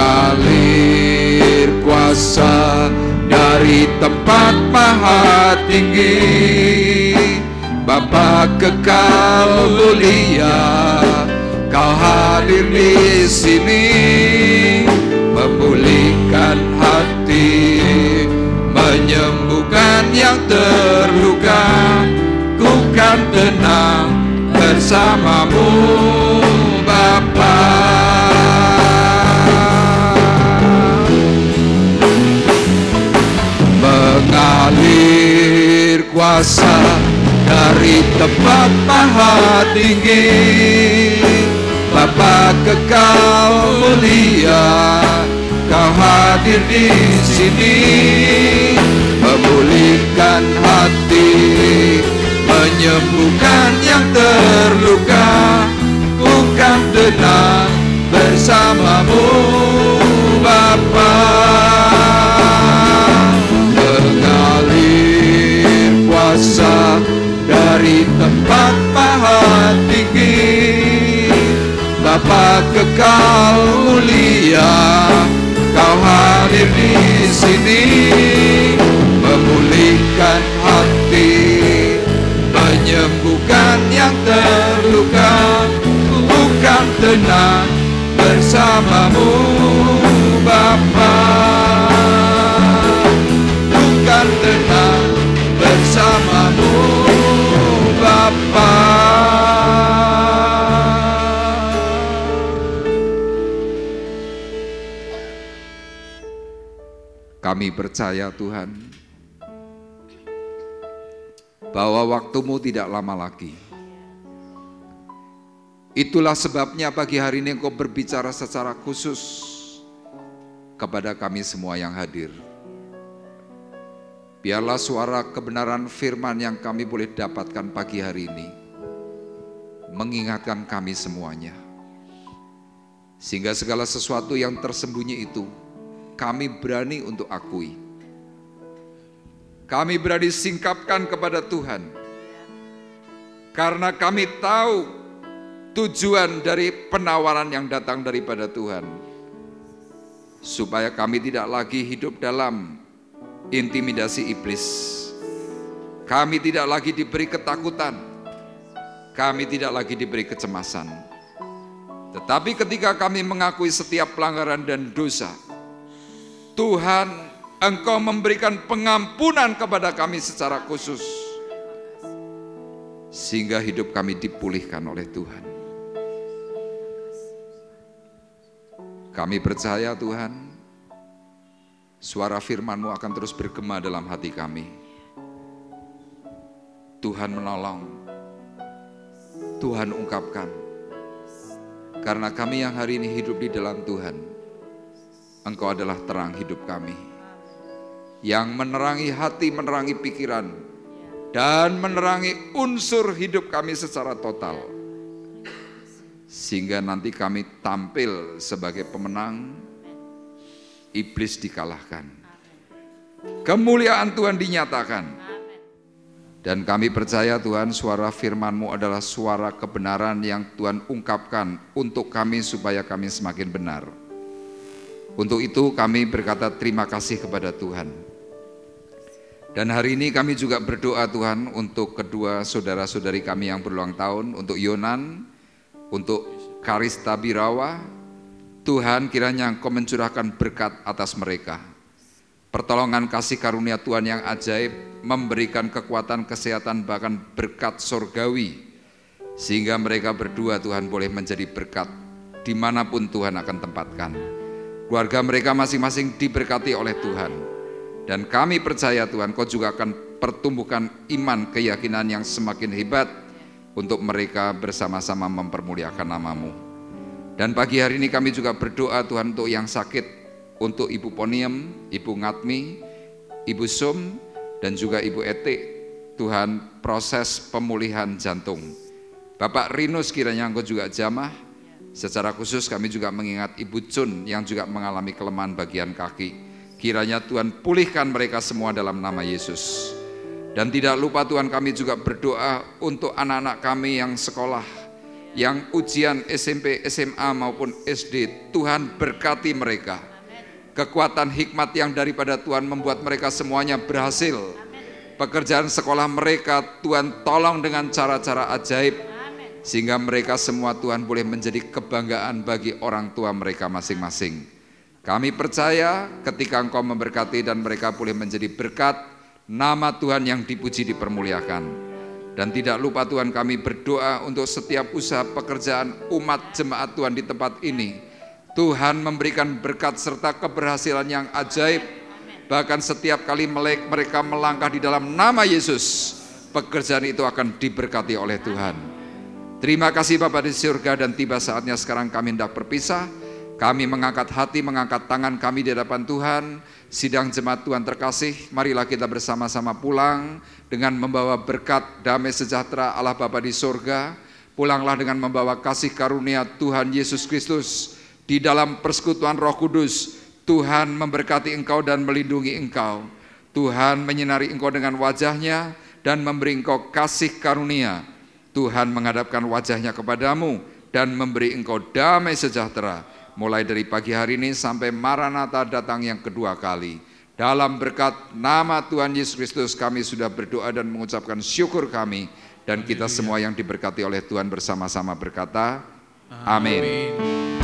Mengalir kuasa dari tempat maha tinggi, Bapa kekal mulia, Kau hadir di sini, memulihkan hati, dari tempat maha tinggi. Bapa kekal mulia, Kau hadir di sini, memulihkan hati, menyembuhkan yang terluka. Bukan tenang bersamamu Bapa. Mengalir kuasa dari tempat maha tinggi. Bapa kekal mulia, Kau hadir di sini, memulihkan hati, menyembuhkan yang terluka. Bukan tenang bersamamu Bapa. Bukan tenang bersamamu Bapa. Kami percaya Tuhan, bahwa waktu-Mu tidak lama lagi. Itulah sebabnya pagi hari ini Engkau berbicara secara khusus kepada kami semua yang hadir. Biarlah suara kebenaran firman yang kami boleh dapatkan pagi hari ini mengingatkan kami semuanya. Sehingga segala sesuatu yang tersembunyi itu kami berani untuk akui. Kami berani singkapkan kepada Tuhan. Karena kami tahu tujuan dari penawaran yang datang daripada Tuhan. Supaya kami tidak lagi hidup dalam intimidasi iblis. Kami tidak lagi diberi ketakutan. Kami tidak lagi diberi kecemasan. Tetapi ketika kami mengakui setiap pelanggaran dan dosa, Tuhan, Engkau memberikan pengampunan kepada kami secara khusus. Sehingga hidup kami dipulihkan oleh Tuhan. Kami percaya Tuhan, suara firman-Mu akan terus bergema dalam hati kami. Tuhan menolong, Tuhan ungkapkan. Karena kami yang hari ini hidup di dalam Tuhan, Engkau adalah terang hidup kami, yang menerangi hati, menerangi pikiran, dan menerangi unsur hidup kami secara total. Sehingga nanti kami tampil sebagai pemenang, iblis dikalahkan, kemuliaan Tuhan dinyatakan. Dan kami percaya Tuhan, suara firman-Mu adalah suara kebenaran yang Tuhan ungkapkan untuk kami supaya kami semakin benar. Untuk itu kami berkata terima kasih kepada Tuhan. Dan hari ini kami juga berdoa Tuhan untuk kedua saudara-saudari kami yang berulang tahun, untuk Yonan, untuk Karista Birawa. Tuhan, kiranya Engkau mencurahkan berkat atas mereka. Pertolongan kasih karunia Tuhan yang ajaib, memberikan kekuatan, kesehatan, bahkan berkat surgawi. Sehingga mereka berdua Tuhan boleh menjadi berkat dimanapun Tuhan akan tempatkan. Keluarga mereka masing-masing diberkati oleh Tuhan. Dan kami percaya Tuhan, Kau juga akan pertumbuhkan iman, keyakinan yang semakin hebat untuk mereka bersama-sama mempermuliakan nama-Mu. Dan pagi hari ini kami juga berdoa Tuhan untuk yang sakit, untuk Ibu Poniem, Ibu Ngatmi, Ibu Sum, dan juga Ibu Eti. Tuhan, proses pemulihan jantung. Bapak Rinus kiranya Engkau juga jamah. Secara khusus kami juga mengingat Ibu Cun yang juga mengalami kelemahan bagian kaki. Kiranya Tuhan pulihkan mereka semua dalam nama Yesus. Dan tidak lupa Tuhan, kami juga berdoa untuk anak-anak kami yang sekolah, yang ujian SMP, SMA maupun SD. Tuhan berkati mereka. Kekuatan hikmat yang daripada Tuhan membuat mereka semuanya berhasil. Pekerjaan sekolah mereka Tuhan tolong dengan cara-cara ajaib. Sehingga mereka semua Tuhan boleh menjadi kebanggaan bagi orang tua mereka masing-masing. Kami percaya ketika Engkau memberkati dan mereka boleh menjadi berkat, nama Tuhan yang dipuji dipermuliakan. Dan tidak lupa Tuhan, kami berdoa untuk setiap usaha pekerjaan umat jemaat Tuhan di tempat ini. Tuhan memberikan berkat serta keberhasilan yang ajaib. Bahkan setiap kali mereka melangkah di dalam nama Yesus, pekerjaan itu akan diberkati oleh Tuhan. Terima kasih Bapa di surga, dan tiba saatnya sekarang kami hendak berpisah. Kami mengangkat hati, mengangkat tangan kami di hadapan Tuhan. Sidang jemaat Tuhan terkasih, marilah kita bersama-sama pulang dengan membawa berkat damai sejahtera Allah Bapa di surga. Pulanglah dengan membawa kasih karunia Tuhan Yesus Kristus. Di dalam persekutuan Roh Kudus, Tuhan memberkati engkau dan melindungi engkau. Tuhan menyinari engkau dengan wajahnya dan memberi engkau kasih karunia. Tuhan menghadapkan wajahnya kepadamu dan memberi engkau damai sejahtera. Mulai dari pagi hari ini sampai Maranatha datang yang kedua kali. Dalam berkat nama Tuhan Yesus Kristus kami sudah berdoa dan mengucapkan syukur kami. Dan kita semua yang diberkati oleh Tuhan bersama-sama berkata, amin.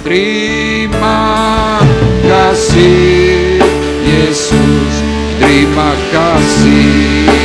Terima kasih Yesus, terima kasih